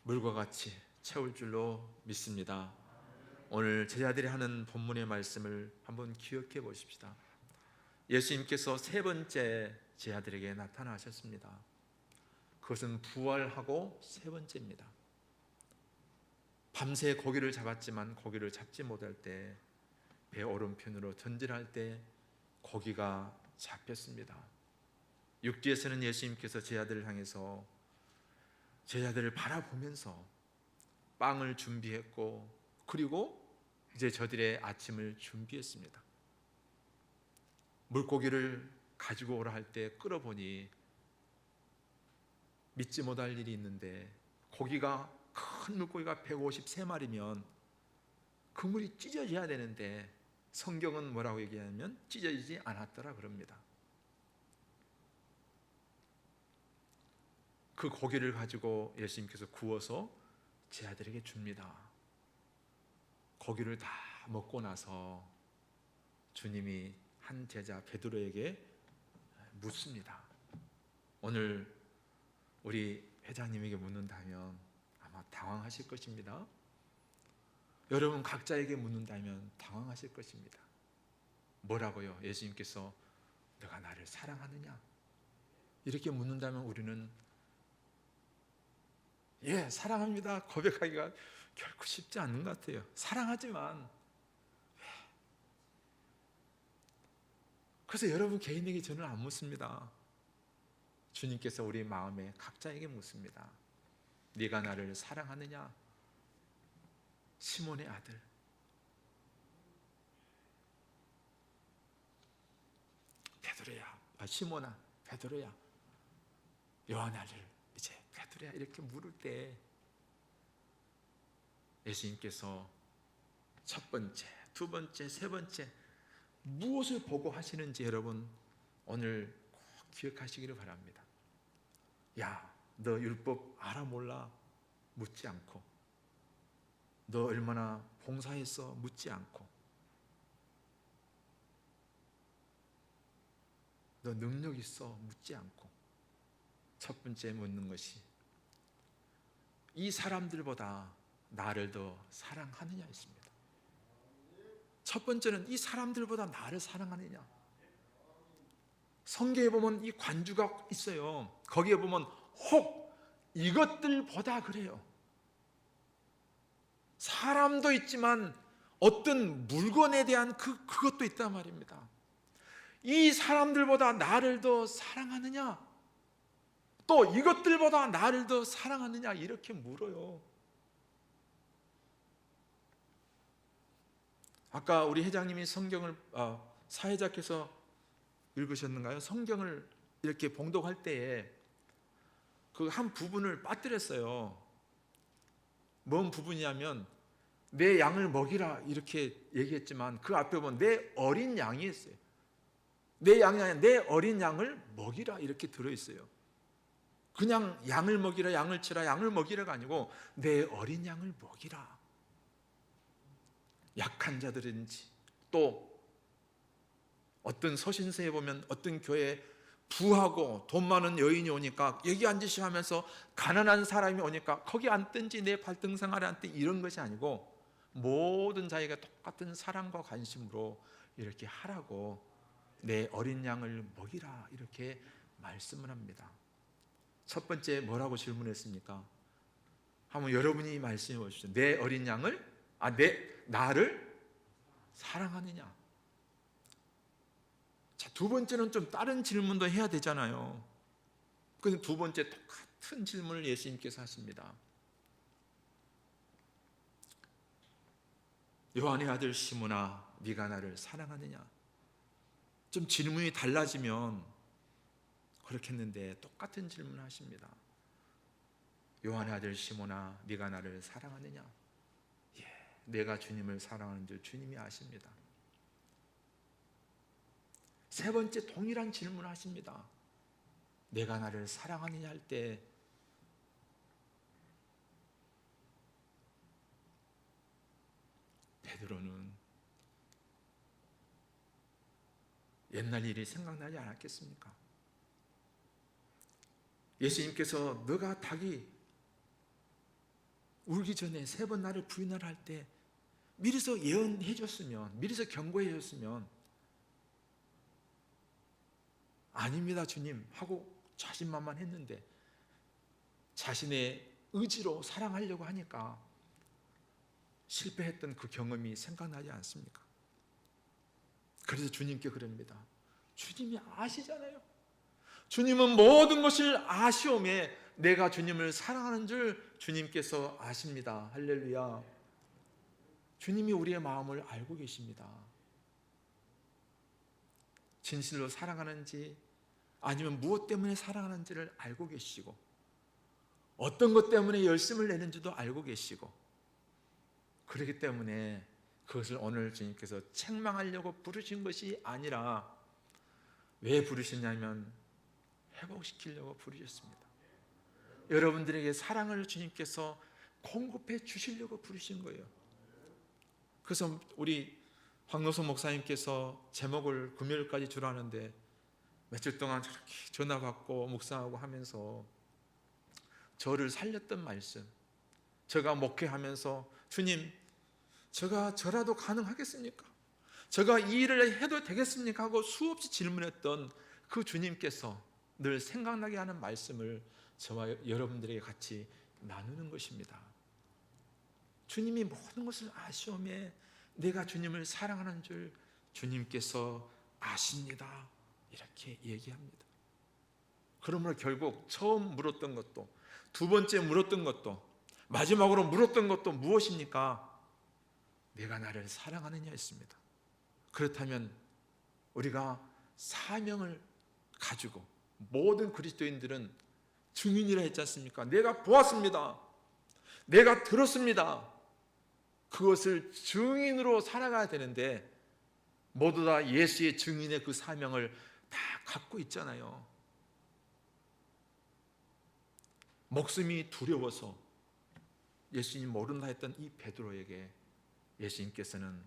물과 같이 채울 줄로 믿습니다. 오늘 제자들이 하는 본문의 말씀을 한번 기억해 보십시다. 예수님께서 세 번째 제자들에게 나타나셨습니다. 그것은 부활하고 세 번째입니다. 밤새 고기를 잡았지만 고기를 잡지 못할 때 배 오른편으로 전진할 때 고기가 잡혔습니다. 육지에서는 예수님께서 제자들을 향해서 제자들을 바라보면서 빵을 준비했고 그리고 이제 저들의 아침을 준비했습니다. 물고기를 가지고 오라 할 때 끌어보니 믿지 못할 일이 있는데 고기가 큰 물고기가 153마리면 그 물이 찢어져야 되는데 성경은 뭐라고 얘기하냐면 찢어지지 않았더라 그럽니다. 그 고기를 가지고 예수님께서 구워서 제자들에게 줍니다. 고기를 다 먹고 나서 주님이 한 제자 베드로에게 묻습니다. 오늘 우리 회장님에게 묻는다면 아마 당황하실 것입니다. 여러분 각자에게 묻는다면 당황하실 것입니다. 뭐라고요? 예수님께서 너가 나를 사랑하느냐? 이렇게 묻는다면 우리는 예, 사랑합니다. 고백하기가 결코 쉽지 않는 것 같아요. 사랑하지만 그래서 여러분 개인에게 저는 안 묻습니다. 주님께서 우리 마음에 각자에게 묻습니다. 네가 나를 사랑하느냐? 시몬의 아들 베드로야, 시몬아, 베드로야, 요한 아들 이제 베드로야 이렇게 물을 때 예수님께서 첫 번째, 두 번째, 세 번째 무엇을 보고 하시는지 여러분 오늘 꼭 기억하시기를 바랍니다. 야, 너 율법 알아 몰라? 묻지 않고 너 얼마나 봉사했어? 묻지 않고 너 능력 있어? 묻지 않고 첫 번째 묻는 것이 이 사람들보다 나를 더 사랑하느냐 했습니다. 첫 번째는 이 사람들보다 나를 사랑하느냐. 성경에 보면 이 관주가 있어요. 거기에 보면 혹 이것들보다 그래요. 사람도 있지만 어떤 물건에 대한 그것도 있단 말입니다. 이 사람들보다 나를 더 사랑하느냐? 또 이것들보다 나를 더 사랑하느냐? 이렇게 물어요. 아까 우리 회장님이 성경을 사회자께서 읽으셨는가요? 성경을 이렇게 봉독할 때에 그 한 부분을 빠뜨렸어요. 뭔 부분이냐면 내 양을 먹이라 이렇게 얘기했지만 그 앞에 보면 내 어린 양이 있어요. 내 양이 아니라 내 어린 양을 먹이라 이렇게 들어있어요. 그냥 양을 먹이라, 양을 치라, 양을 먹이라가 아니고 내 어린 양을 먹이라. 약한 자들인지 또 어떤 서신서에 보면 어떤 교회에 부하고 돈 많은 여인이 오니까 여기 앉으시오 하면서 가난한 사람이 오니까 거기 앉든지 내 발등상 아래 앉든지 이런 것이 아니고 모든 자에게 똑같은 사랑과 관심으로 이렇게 하라고 내 어린 양을 먹이라 이렇게 말씀을 합니다. 첫 번째 뭐라고 질문했습니까? 한번 여러분이 말씀해 보십시오. 내 어린 양을 나를 사랑하느냐? 자, 두 번째는 좀 다른 질문도 해야 되잖아요. 그래서 두 번째 똑같은 질문을 예수님께서 하십니다. 요한의 아들 시몬아, 네가 나를 사랑하느냐? 좀 질문이 달라지면 그렇겠는데 똑같은 질문을 하십니다. 요한의 아들 시몬아, 네가 나를 사랑하느냐? 예, 내가 주님을 사랑하는 줄 주님이 아십니다. 세 번째 동일한 질문을 하십니다. 내가 나를 사랑하느냐 할 때 베드로는 옛날 일이 생각나지 않았겠습니까? 예수님께서 너가 닭이 울기 전에 세 번 나를 부인하라 할 때 미리서 예언해 줬으면, 미리서 경고해 줬으면 아닙니다 주님 하고 자신만만했는데 자신의 의지로 사랑하려고 하니까 실패했던 그 경험이 생각나지 않습니까? 그래서 주님께 그럽니다. 주님이 아시잖아요. 주님은 모든 것을 아시오매 내가 주님을 사랑하는 줄 주님께서 아십니다. 할렐루야. 주님이 우리의 마음을 알고 계십니다. 진실로 사랑하는지 아니면 무엇 때문에 사랑하는지를 알고 계시고 어떤 것 때문에 열심을 내는지도 알고 계시고 그렇기 때문에 그것을 오늘 주님께서 책망하려고 부르신 것이 아니라 왜 부르셨냐면 회복시키려고 부르셨습니다. 여러분들에게 사랑을 주님께서 공급해 주시려고 부르신 거예요. 그래서 우리 황노선 목사님께서 제목을 금요일까지 주로 하는데 며칠 동안 저렇게 전화 받고 묵상하고 하면서 저를 살렸던 말씀, 제가 목회하면서 주님 제가 저라도 가능하겠습니까? 제가 이 일을 해도 되겠습니까? 하고 수없이 질문했던 그 주님께서 늘 생각나게 하는 말씀을 저와 여러분들에게 같이 나누는 것입니다. 주님이 모든 것을 아시오매 내가 주님을 사랑하는 줄 주님께서 아십니다. 이렇게 얘기합니다. 그러므로 결국 처음 물었던 것도 두 번째 물었던 것도 마지막으로 물었던 것도 무엇입니까? 내가 나를 사랑하느냐 했습니다. 그렇다면 우리가 사명을 가지고 모든 그리스도인들은 증인이라 했지 않습니까? 내가 보았습니다. 내가 들었습니다. 그것을 증인으로 살아가야 되는데 모두 다 예수의 증인의 그 사명을 다 갖고 있잖아요. 목숨이 두려워서 예수님 모른다 했던 이 베드로에게 예수님께서는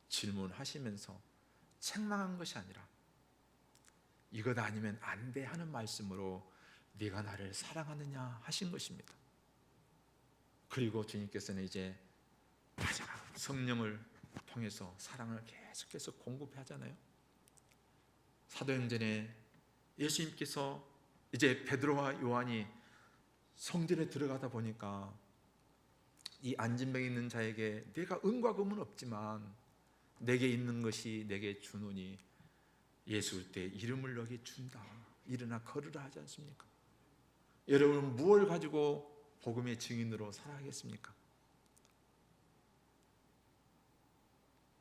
질문하시면서 책망한 것이 아니라 이것 아니면 안 돼 하는 말씀으로 네가 나를 사랑하느냐 하신 것입니다. 그리고 주님께서는 이제 마지막 성령을 통해서 사랑을 계속해서 공급하잖아요. 사도행전에 예수님께서 이제 베드로와 요한이 성전에 들어가다 보니까 이 안진병에 있는 자에게 내가 은과 금은 없지만 내게 있는 것이 내게 주노니 예수일 때 이름을 너게 준다. 일어나 걸으라 하지 않습니까? 여러분은 무엇을 가지고 복음의 증인으로 살아가겠습니까?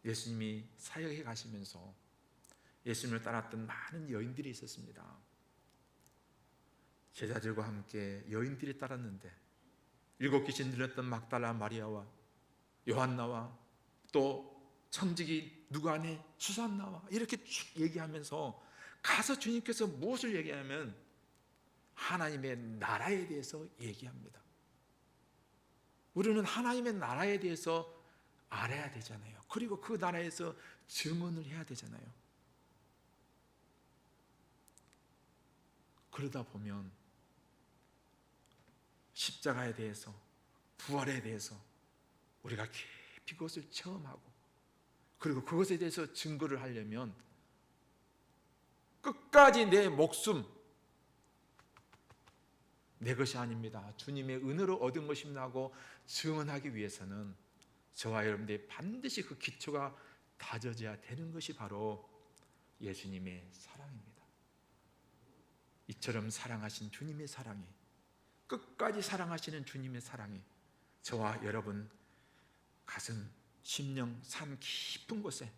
예수님이 사역해 가시면서 예수님을 따랐던 많은 여인들이 있었습니다. 제자들과 함께 여인들이 따랐는데 일곱 귀신 들렸던 막달라 마리아와 요한나와 또 청지기 누가네 수산나와 이렇게 쭉 얘기하면서 가서 주님께서 무엇을 얘기하면 하나님의 나라에 대해서 얘기합니다. 우리는 하나님의 나라에 대해서 알아야 되잖아요. 그리고 그 나라에서 증언을 해야 되잖아요. 그러다 보면 십자가에 대해서 부활에 대해서 우리가 깊이 그것을 체험하고 그리고 그것에 대해서 증거를 하려면 끝까지 내 목숨 내 것이 아닙니다. 주님의 은혜로 얻은 것입니다 하고 증언하기 위해서는 저와 여러분들이 반드시 그 기초가 다져져야 되는 것이 바로 예수님의 사랑입니다. 이처럼 사랑하신 주님의 사랑이 끝까지 사랑하시는 주님의 사랑이 저와 여러분 가슴, 심령, 삶 깊은 곳에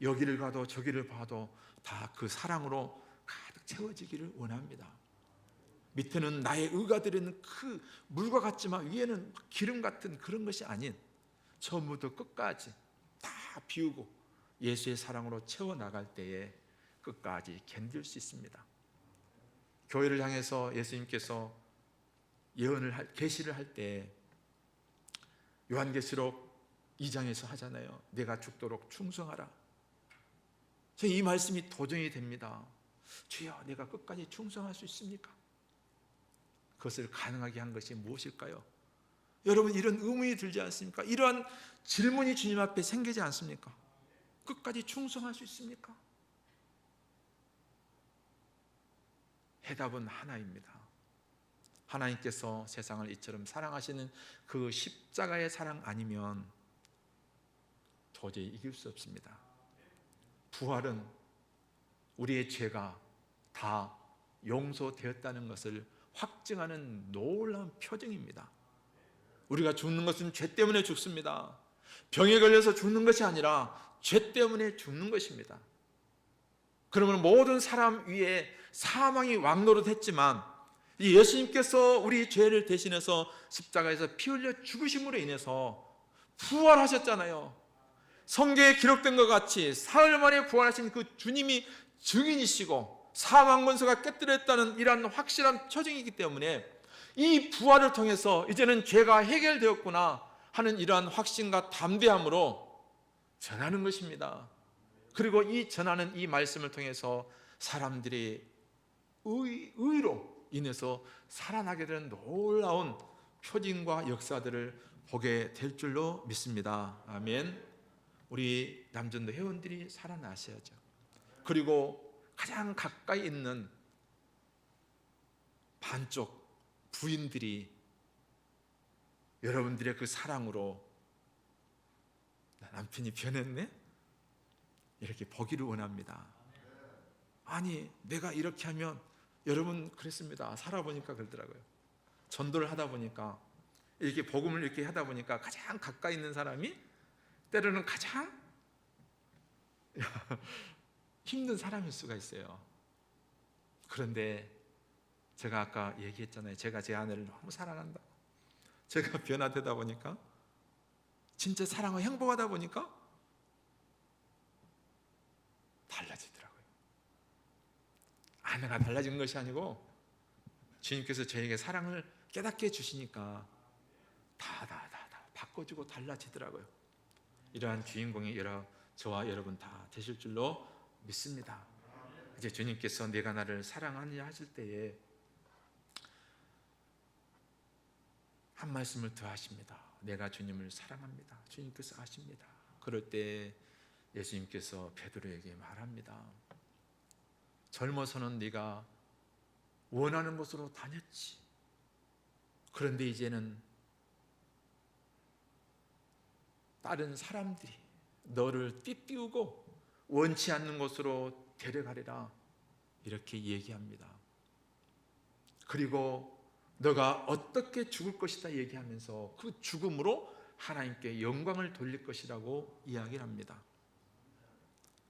여기를 가도 저기를 봐도 다 그 사랑으로 가득 채워지기를 원합니다. 밑에는 나의 의가 들이는 그 물과 같지만 위에는 기름 같은 그런 것이 아닌 처음부터 끝까지 다 비우고 예수의 사랑으로 채워나갈 때에 끝까지 견딜 수 있습니다. 교회를 향해서 예수님께서 계시를 할 때 요한계시록 2장에서 하잖아요. 내가 죽도록 충성하라. 저는 이 말씀이 도전이 됩니다. 주여, 내가 끝까지 충성할 수 있습니까? 그것을 가능하게 한 것이 무엇일까요? 여러분, 이런 의문이 들지 않습니까? 이러한 질문이 주님 앞에 생기지 않습니까? 끝까지 충성할 수 있습니까? 해답은 하나입니다. 하나님께서 세상을 이처럼 사랑하시는 그 십자가의 사랑 아니면 도저히 이길 수 없습니다. 부활은 우리의 죄가 다 용서되었다는 것을 확증하는 놀라운 표징입니다. 우리가 죽는 것은 죄 때문에 죽습니다. 병에 걸려서 죽는 것이 아니라 죄 때문에 죽는 것입니다. 그러면 모든 사람 위에 사망이 왕노릇했지만 이 예수님께서 우리 죄를 대신해서 십자가에서 피 흘려 죽으심으로 인해서 부활하셨잖아요. 성경에 기록된 것 같이 사흘 만에 부활하신 그 주님이 증인이시고 사망 권세가 깨뜨렸다는 이러한 확실한 표징이기 때문에 이 부활을 통해서 이제는 죄가 해결되었구나 하는 이러한 확신과 담대함으로 전하는 것입니다. 그리고 이 전하는 이 말씀을 통해서 사람들이 의로 인해서 살아나게 되는 놀라운 표징과 역사들을 보게 될 줄로 믿습니다. 아멘. 우리 남전도 회원들이 살아나셔야죠. 그리고 가장 가까이 있는 반쪽 부인들이 여러분들의 그 사랑으로 남편이 변했네? 이렇게 보기를 원합니다. 아니, 내가 이렇게 하면 여러분 그랬습니다. 살아보니까 그러더라고요. 전도를 하다 보니까 이렇게 복음을 이렇게 하다 보니까 가장 가까이 있는 사람이 때로는 가장 힘든 사람일 수가 있어요. 그런데 제가 아까 얘기했잖아요. 제가 제 아내를 너무 사랑한다. 제가 변화되다 보니까 진짜 사랑과 행복하다 보니까 달라지더라고요. 아내가 달라진 것이 아니고 주님께서 저에게 사랑을 깨닫게 해주시니까 다 바꿔주고 달라지더라고요. 이러한 주인공이 저와 여러분 다 되실 줄로 믿습니다. 이제 주님께서 내가 나를 사랑하느냐 하실 때에 한 말씀을 더 하십니다. 내가 주님을 사랑합니다. 주님께서 아십니다. 그럴 때 예수님께서 베드로에게 말합니다. 젊어서는 네가 원하는 곳으로 다녔지. 그런데 이제는 다른 사람들이 너를 띠띠우고 원치 않는 곳으로 데려가리라 이렇게 얘기합니다. 그리고 너가 어떻게 죽을 것이다 얘기하면서 그 죽음으로 하나님께 영광을 돌릴 것이라고 이야기를 합니다.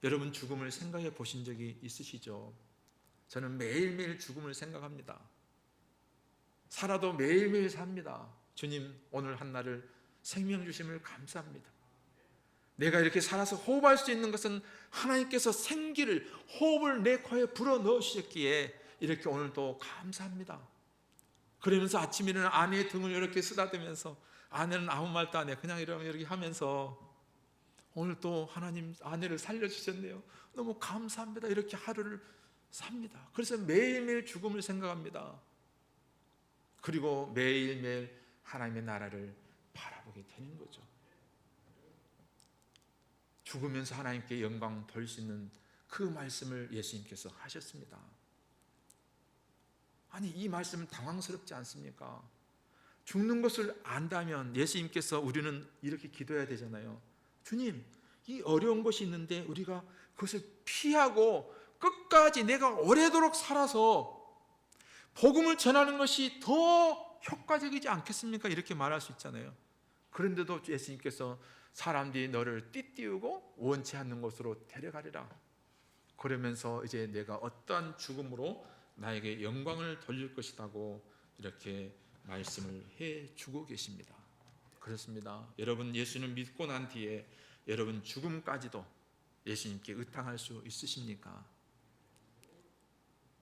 여러분 죽음을 생각해 보신 적이 있으시죠? 저는 매일매일 죽음을 생각합니다. 살아도 매일매일 삽니다. 주님 오늘 한 날을 생명 주심을 감사합니다. 내가 이렇게 살아서 호흡할 수 있는 것은 하나님께서 생기를 호흡을 내 코에 불어 넣으셨기에 이렇게 오늘도 감사합니다. 그러면서 아침에 일어나 아내의 등을 이렇게 쓰다듬으면서 아내는 아무 말도 안 해. 그냥 이렇게 하면서 오늘 또 하나님 아내를 살려주셨네요. 너무 감사합니다. 이렇게 하루를 삽니다. 그래서 매일매일 죽음을 생각합니다. 그리고 매일매일 하나님의 나라를 바라보게 되는 거죠. 죽으면서 하나님께 영광 돌릴 수 있는 그 말씀을 예수님께서 하셨습니다. 아니 이 말씀은 당황스럽지 않습니까? 죽는 것을 안다면 예수님께서 우리는 이렇게 기도해야 되잖아요. 주님, 이 어려운 것이 있는데 우리가 그것을 피하고 끝까지 내가 오래도록 살아서 복음을 전하는 것이 더 효과적이지 않겠습니까? 이렇게 말할 수 있잖아요. 그런데도 예수님께서 사람들이 너를 띠띠우고 원치 않는 곳으로 데려가리라. 그러면서 이제 내가 어떠한 죽음으로 나에게 영광을 돌릴 것이라고 이렇게 말씀을 해주고 계십니다. 그렇습니다. 여러분 예수는 믿고 난 뒤에 여러분 죽음까지도 예수님께 의탁할 수 있으십니까?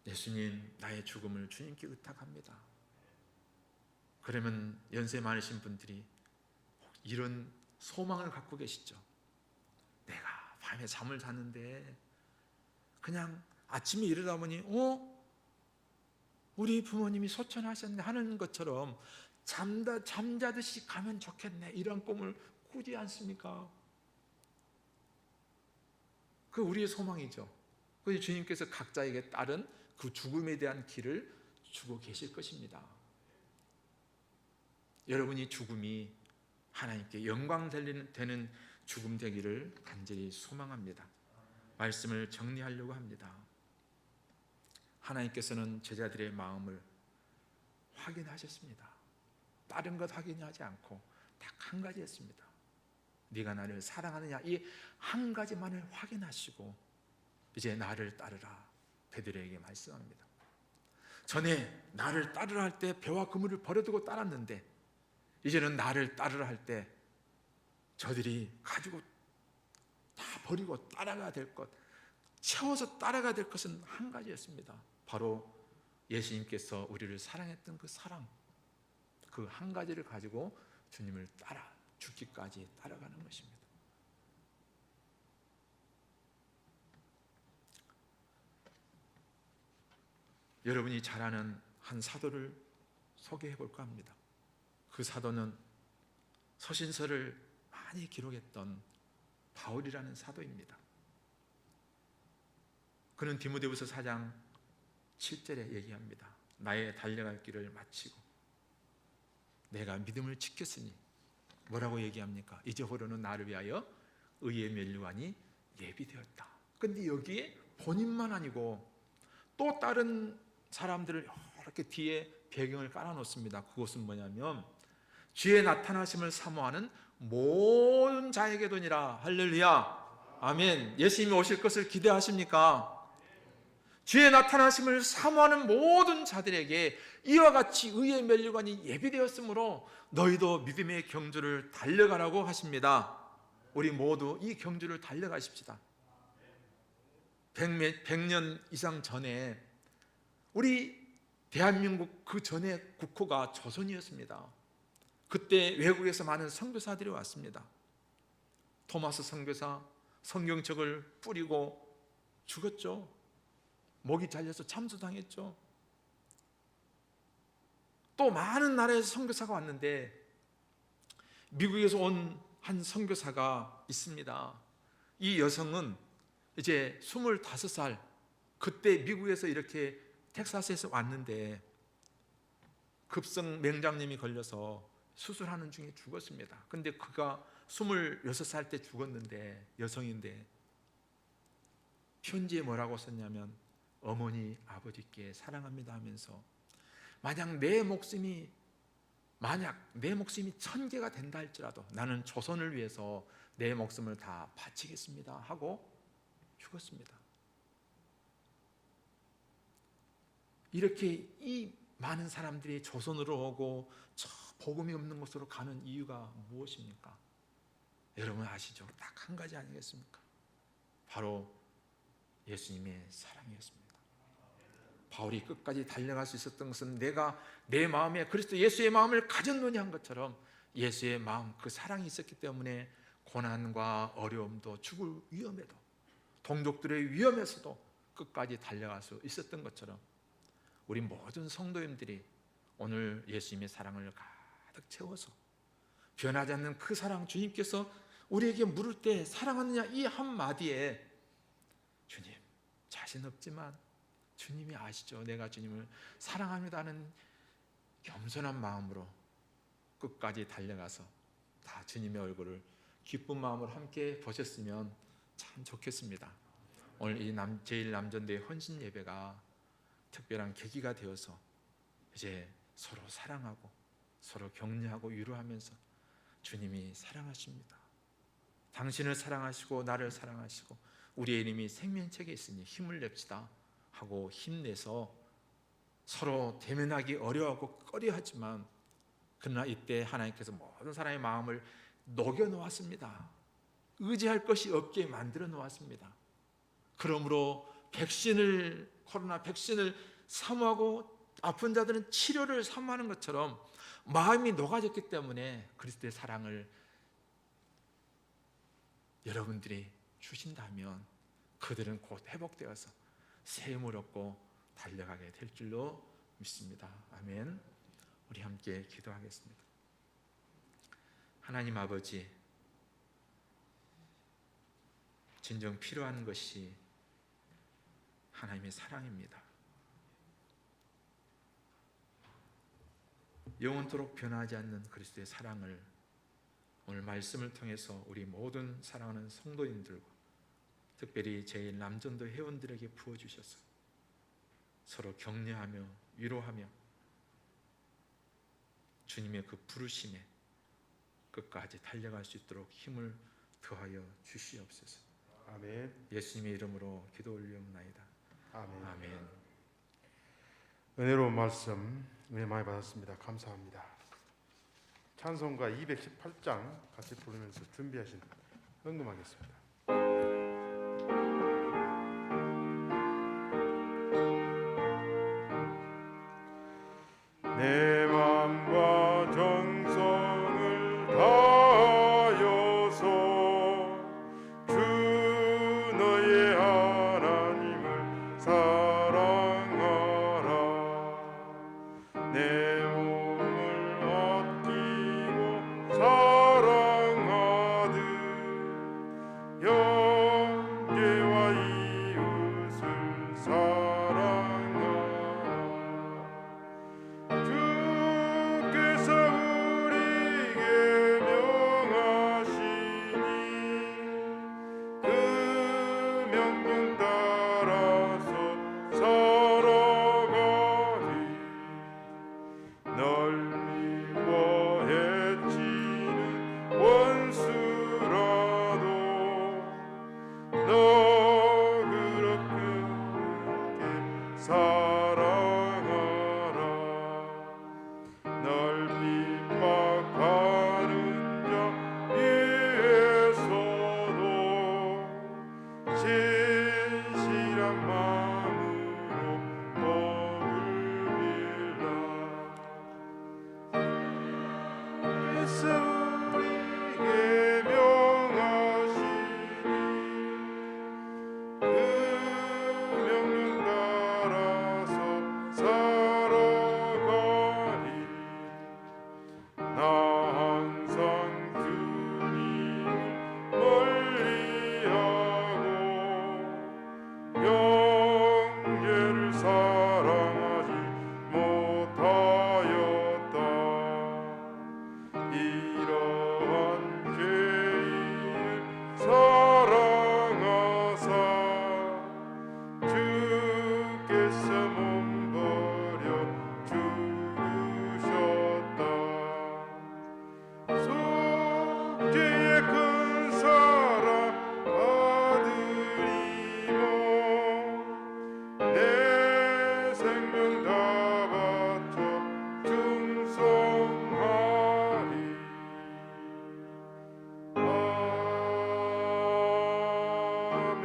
예수님, 나의 죽음을 주님께 의탁합니다. 그러면 연세 많으신 분들이 이런 소망을 갖고 계시죠. 내가 밤에 잠을 잤는데 그냥 아침에 일어나 보니 우리 부모님이 소천하셨네 하는 것처럼 잠자듯이 가면 좋겠네, 이런 꿈을 꾸지 않습니까? 그 우리의 소망이죠. 그래서 주님께서 각자에게 따른 그 죽음에 대한 길을 주고 계실 것입니다. 여러분이 죽음이 하나님께 영광 되는 죽음 되기를 간절히 소망합니다. 말씀을 정리하려고 합니다. 하나님께서는 제자들의 마음을 확인하셨습니다. 다른 것 확인하지 않고 딱 한 가지 했습니다. 네가 나를 사랑하느냐, 이 한 가지만을 확인하시고 이제 나를 따르라 베드로에게 말씀합니다. 전에 나를 따르라 할 때 배와 그물을 버려두고 따랐는데 이제는 나를 따르라 할 때 저들이 가지고 다 버리고 따라가야 될 것, 채워서 따라가야 될 것은 한 가지였습니다. 바로 예수님께서 우리를 사랑했던 그 사랑, 그 한 가지를 가지고 주님을 따라 죽기까지 따라가는 것입니다. 여러분이 잘 아는 한 사도를 소개해 볼까 합니다. 그 사도는 서신서를 많이 기록했던 바울이라는 사도입니다. 그는 디모데후서 4장 7절에 얘기합니다. 나의 달려갈 길을 마치고 내가 믿음을 지켰으니, 뭐라고 얘기합니까? 이제부로는 나를 위하여 의의 면류관이 예비되었다. 근데 여기에 본인만 아니고 또 다른 사람들을 이렇게 뒤에 배경을 깔아놓습니다. 그것은 뭐냐면 주의 나타나심을 사모하는 모든 자에게도니라. 할렐루야, 아멘. 예수님이 오실 것을 기대하십니까? 주의 나타나심을 사모하는 모든 자들에게 이와 같이 의의 면류관이 예비되었으므로 너희도 믿음의 경주를 달려가라고 하십니다. 우리 모두 이 경주를 달려가십시다. 100년 이상 전에 우리 대한민국 그 전에 국호가 조선이었습니다. 그때 외국에서 많은 선교사들이 왔습니다. 토마스 선교사 성경책을 뿌리고 죽었죠. 목이 잘려서 참수당했죠. 또 많은 나라에서 선교사가 왔는데 미국에서 온 한 선교사가 있습니다. 이 여성은 이제 25살, 그때 미국에서 이렇게 텍사스에서 왔는데 급성 맹장염이 걸려서 수술하는 중에 죽었습니다. 근데 그가 26살 때 죽었는데, 여성인데 편지에 뭐라고 썼냐면 어머니 아버지께 사랑합니다 하면서 만약 내 목숨이 1000개가 된다 할지라도 나는 조선을 위해서 내 목숨을 다 바치겠습니다 하고 죽었습니다. 이렇게 이 많은 사람들이 조선으로 오고 저 복음이 없는 곳으로 가는 이유가 무엇입니까? 여러분 아시죠? 딱 한 가지 아니겠습니까? 바로 예수님의 사랑이었습니다. 바울이 끝까지 달려갈 수 있었던 것은 내가 내 마음에 그리스도 예수의 마음을 가졌노니 한 것처럼 예수의 마음, 그 사랑이 있었기 때문에 고난과 어려움도 죽을 위험에도 동족들의 위험에서도 끝까지 달려갈 수 있었던 것처럼 우리 모든 성도님들이 오늘 예수님의 사랑을 가득 채워서 변하지 않는 그 사랑, 주님께서 우리에게 물을 때 사랑하느냐 이 한마디에 주님 자신 없지만 주님이 아시죠. 내가 주님을 사랑합니다 하는 겸손한 마음으로 끝까지 달려가서 다 주님의 얼굴을 기쁜 마음으로 함께 보셨으면 참 좋겠습니다. 오늘 이 제1남전대회 헌신 예배가 특별한 계기가 되어서 이제 서로 사랑하고 서로 격려하고 위로하면서 주님이 사랑하십니다. 당신을 사랑하시고 나를 사랑하시고 우리의 이름이 생명책에 있으니 힘을 냅시다 하고 힘내서 서로 대면하기 어려워하고 꺼려하지만 그러나 이때 하나님께서 모든 사람의 마음을 녹여 놓았습니다. 의지할 것이 없게 만들어 놓았습니다. 그러므로 코로나 백신을 사모하고 아픈 자들은 치료를 사모하는 것처럼 마음이 녹아졌기 때문에 그리스도의 사랑을 여러분들이 주신다면 그들은 곧 회복되어서 새 힘을 얻고 달려가게 될 줄로 믿습니다. 아멘. 우리 함께 기도하겠습니다. 하나님 아버지, 진정 필요한 것이 하나님의 사랑입니다. 영원토록 변하지 않는 그리스도의 사랑을 오늘 말씀을 통해서 우리 모든 사랑하는 성도님들과 특별히 제일 남전도 회원들에게 부어주셔서 서로 격려하며 위로하며 주님의 그 부르심에 끝까지 달려갈 수 있도록 힘을 더하여 주시옵소서. 아멘. 예수님의 이름으로 기도 올리옵나이다. 아멘. 아멘. 은혜로운 말씀 은혜 많이 받았습니다. 감사합니다. 찬송가 218장 같이 부르면서 준비하신 헌금하겠습니다. 내 맘과 정성을 다하여서 주 너의 하나님을 사랑하라. 내 몸을 아끼고 사랑하듯 형제와 이웃을 사랑하라. 주께서 우리에게 명하시니 그 명령 따라서 살아가리. 널 미워해치는 원수라도 너 그렇게 사랑하라. 널 핍박하는 자 위에서도 진실한 마음으로 법을 빌라. 그래서 우리에게 명하시니 그 명령 따라서 살아가리. 나 항상 주님을 멀리하고 형제를 사랑하지 못하였다. 이러한 죄인을 사랑하사 주께서 몸 버려 죽으셨다. 속죄의 큰 사랑 받으리모 내 생명 다 바쳐 충성하리. 아멘.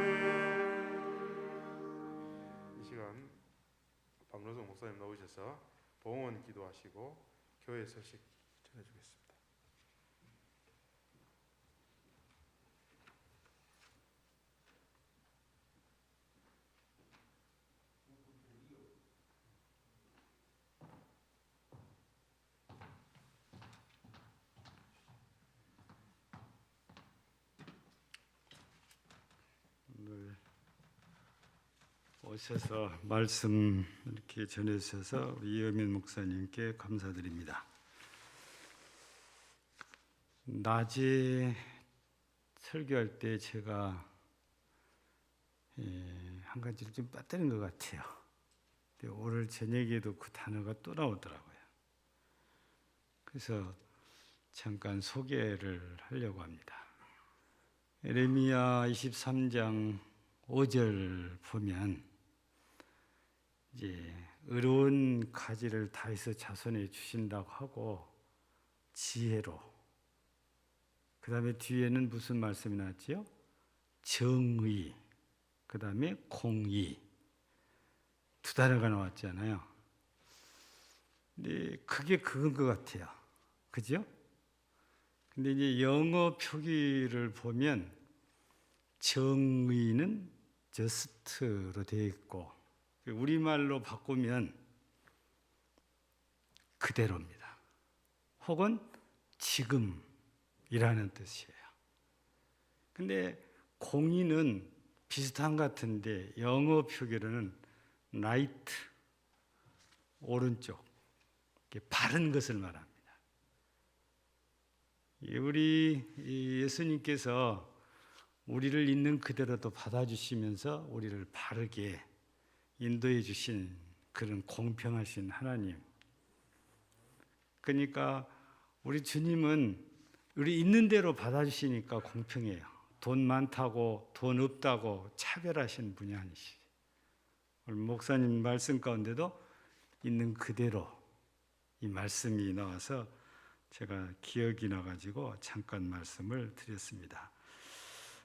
이 시간 박노성 목사님 나오셔서 봉헌 기도하시고 교회 소식 전해주겠습니다. 오늘 오셔서 말씀 이렇게 전해주셔서 이여민 목사님께 감사드립니다. 낮에 설교할 때 제가 한 가지를 좀 빠뜨린 것 같아요. 근데 오늘 저녁에도 그 단어가 또 나오더라고요. 그래서 잠깐 소개를 하려고 합니다. 에레미야 23장 5절 보면 이제 의로운 가지를 다해서 자손에 주신다고 하고 지혜로, 그 다음에 뒤에는 무슨 말씀이 나왔지요? 정의, 그 다음에 공의, 두 단어가 나왔잖아요. 근데 그게 그건 것 같아요. 그죠? 근데 이제 영어 표기를 보면 정의는 just로 되어 있고 우리말로 바꾸면 그대로입니다. 혹은 지금이라는 뜻이에요. 근데 공의는 비슷한 것 같은데 영어 표기로는 right, 오른쪽, 바른 것을 말합니다. 우리 예수님께서 우리를 있는 그대로도 받아주시면서 우리를 바르게 인도해 주신 그런 공평하신 하나님. 그러니까 우리 주님은 우리 있는 대로 받아주시니까 공평해요. 돈 많다고 돈 없다고 차별하신 분이 아니시죠. 오늘 목사님 말씀 가운데도 있는 그대로 이 말씀이 나와서 제가 기억이 나가지고 잠깐 말씀을 드렸습니다.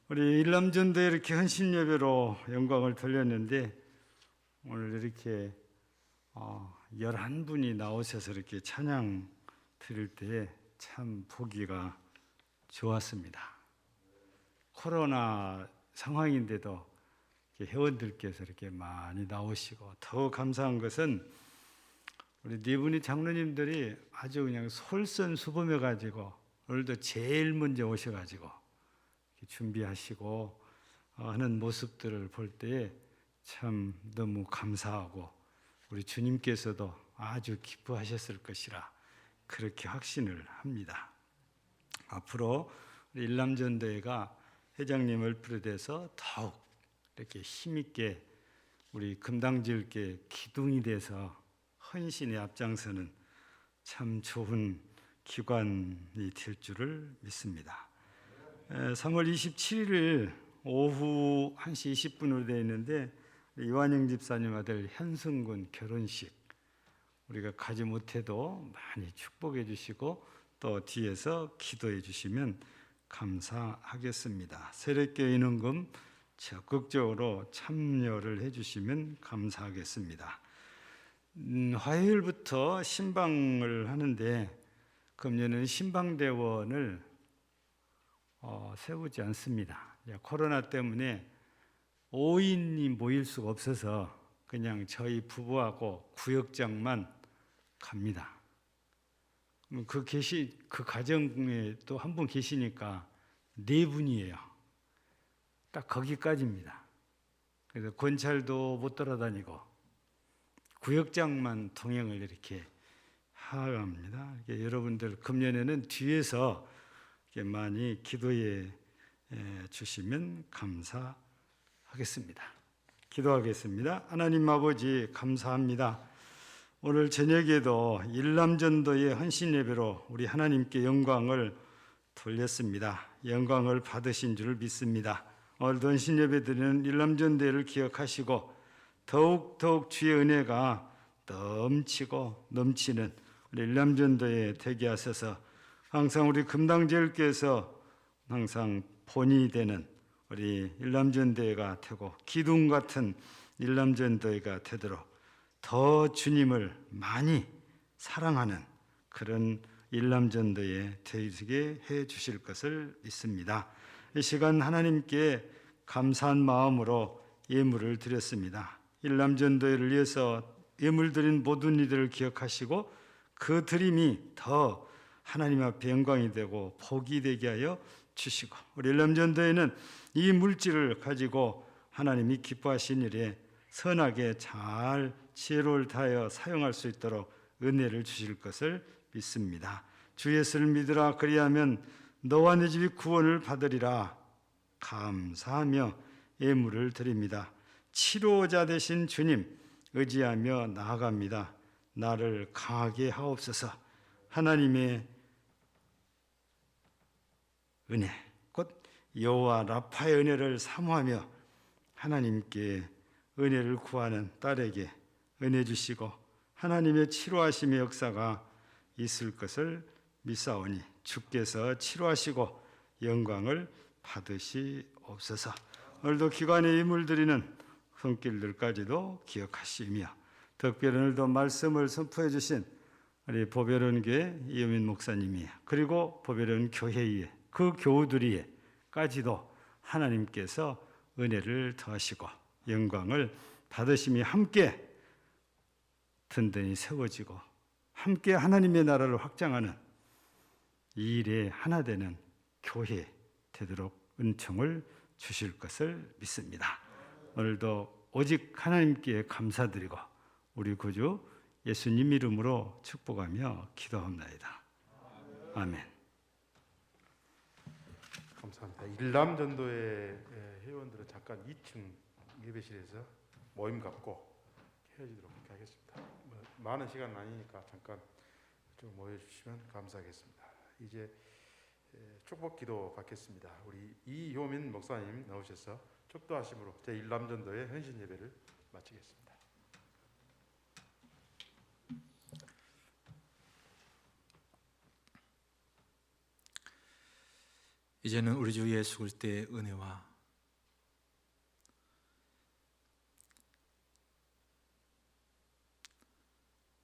우리 일남전도에 이렇게 헌신 예배로 영광을 돌렸는데 오늘 이렇게 11분이 나오셔서 이렇게 찬양 드릴 때에 참 보기가 좋았습니다. 코로나 상황인데도 회원들께서 이렇게 많이 나오시고 더 감사한 것은 우리 네 분이 장로님들이 아주 그냥 솔선수범해 가지고 오늘도 제일 먼저 오셔 가지고 준비하시고 하는 모습들을 볼 때에 참 너무 감사하고 우리 주님께서도 아주 기뻐하셨을 것이라 그렇게 확신을 합니다. 앞으로 우리 일남전도회가 회장님을 비롯해서 더욱 이렇게 힘있게 우리 금당지을게 기둥이 돼서 헌신에 앞장서는 참 좋은 기관이 될 줄을 믿습니다. 3월 27일 오후 1시 20분으로 되어 있는데 이완영 집사님 아들 현승군 결혼식 우리가 가지 못해도 많이 축복해 주시고 또 뒤에서 기도해 주시면 감사하겠습니다. 세례교회 인원금 적극적으로 참여를 해 주시면 감사하겠습니다. 화요일부터 신방을 하는데 금년은 신방대원을 세우지 않습니다. 코로나 때문에 5인이 모일 수가 없어서 그냥 저희 부부하고 구역장만 갑니다. 그 가정에 또 한 분 계시니까 4분이에요. 딱 거기까지입니다. 그래서 권찰도 못 돌아다니고 구역장만 동행을 이렇게 하갑니다. 여러분들 금년에는 뒤에서 많이 기도해 주시면 감사하겠습니다. 기도하겠습니다. 하나님 아버지 감사합니다. 오늘 저녁에도 일남전도의 헌신 예배로 우리 하나님께 영광을 돌렸습니다. 영광을 받으신 줄 믿습니다. 오늘도 헌신 예배 드리는 일남전도회를 기억하시고 더욱 주의 은혜가 넘치고 넘치는 우리 일남전도회 되게 하셔서 항상 우리 금당제일교회에서 항상 본이 되는 우리 일남전도회가 되고 기둥 같은 일남전도회가 되도록 더 주님을 많이 사랑하는 그런 일남전도회 되게 해 주실 것을 믿습니다. 이 시간 하나님께 감사한 마음으로 예물을 드렸습니다. 일남전도회를 위해서 예물 드린 모든 이들을 기억하시고 그 드림이 더 하나님 앞에 영광이 되고 복이 되게 하여 주시고 우리 일남전도회는 이 물질을 가지고 하나님이 기뻐하신 일에 선하게 잘 지혜를 다하여 사용할 수 있도록 은혜를 주실 것을 믿습니다. 주 예수를 믿으라 그리하면 너와 네 집이 구원을 받으리라 감사하며 예물을 드립니다. 치료자 되신 주님 의지하며 나아갑니다. 나를 강하게 하옵소서. 하나님의 은혜 곧 여호와 라파의 은혜를 사모하며 하나님께 은혜를 구하는 딸에게 은혜 주시고 하나님의 치료하심의 역사가 있을 것을 믿사오니 주께서 치료하시고 영광을 받으시옵소서. 오늘도 기관에 임을 드리는 손길들까지도 기억하시며 특별히 오늘도 말씀을 선포해 주신 우리 보배론교회 이효민 목사님이 그리고 보배론 교회에 그 교우들이까지도 하나님께서 은혜를 더하시고 영광을 받으심이 함께 든든히 세워지고 함께 하나님의 나라를 확장하는 이 일에 하나 되는 교회 되도록 은총을 주실 것을 믿습니다. 오늘도 오직 하나님께 감사드리고 우리 구주 예수님 이름으로 축복하며 기도합나이다. 아멘. 감사합니다. 일남 전도회 회원들은 잠깐 2층 예배실에서 모임 갖고 헤어지도록 하겠습니다. 많은 시간은 아니니까 잠깐 좀 모여주시면 감사하겠습니다. 이제 축복 기도 받겠습니다. 우리 이효민 목사님 나오셔서 축도하심으로 제1남 전도회 헌신 예배를 마치겠습니다. 이제는 우리 주 예수 그리스도의 은혜와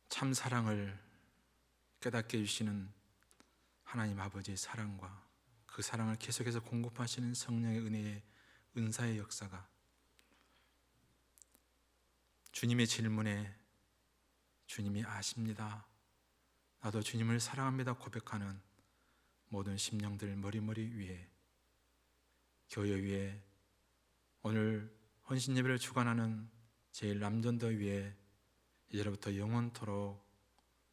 참 사랑을 깨닫게 해주시는 하나님 아버지의 사랑과 그 사랑을 계속해서 공급하시는 성령의 은혜의 은사의 역사가 주님의 질문에 주님이 아십니다, 나도 주님을 사랑합니다 고백하는 모든 심령들 머리머리 위에, 교회 위에, 오늘 헌신 예배를 주관하는 제1남전도 위에 이제로부터 영원토록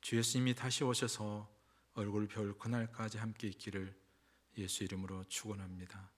주 예수님이 다시 오셔서 얼굴 별 그날까지 함께 있기를 예수 이름으로 축원합니다.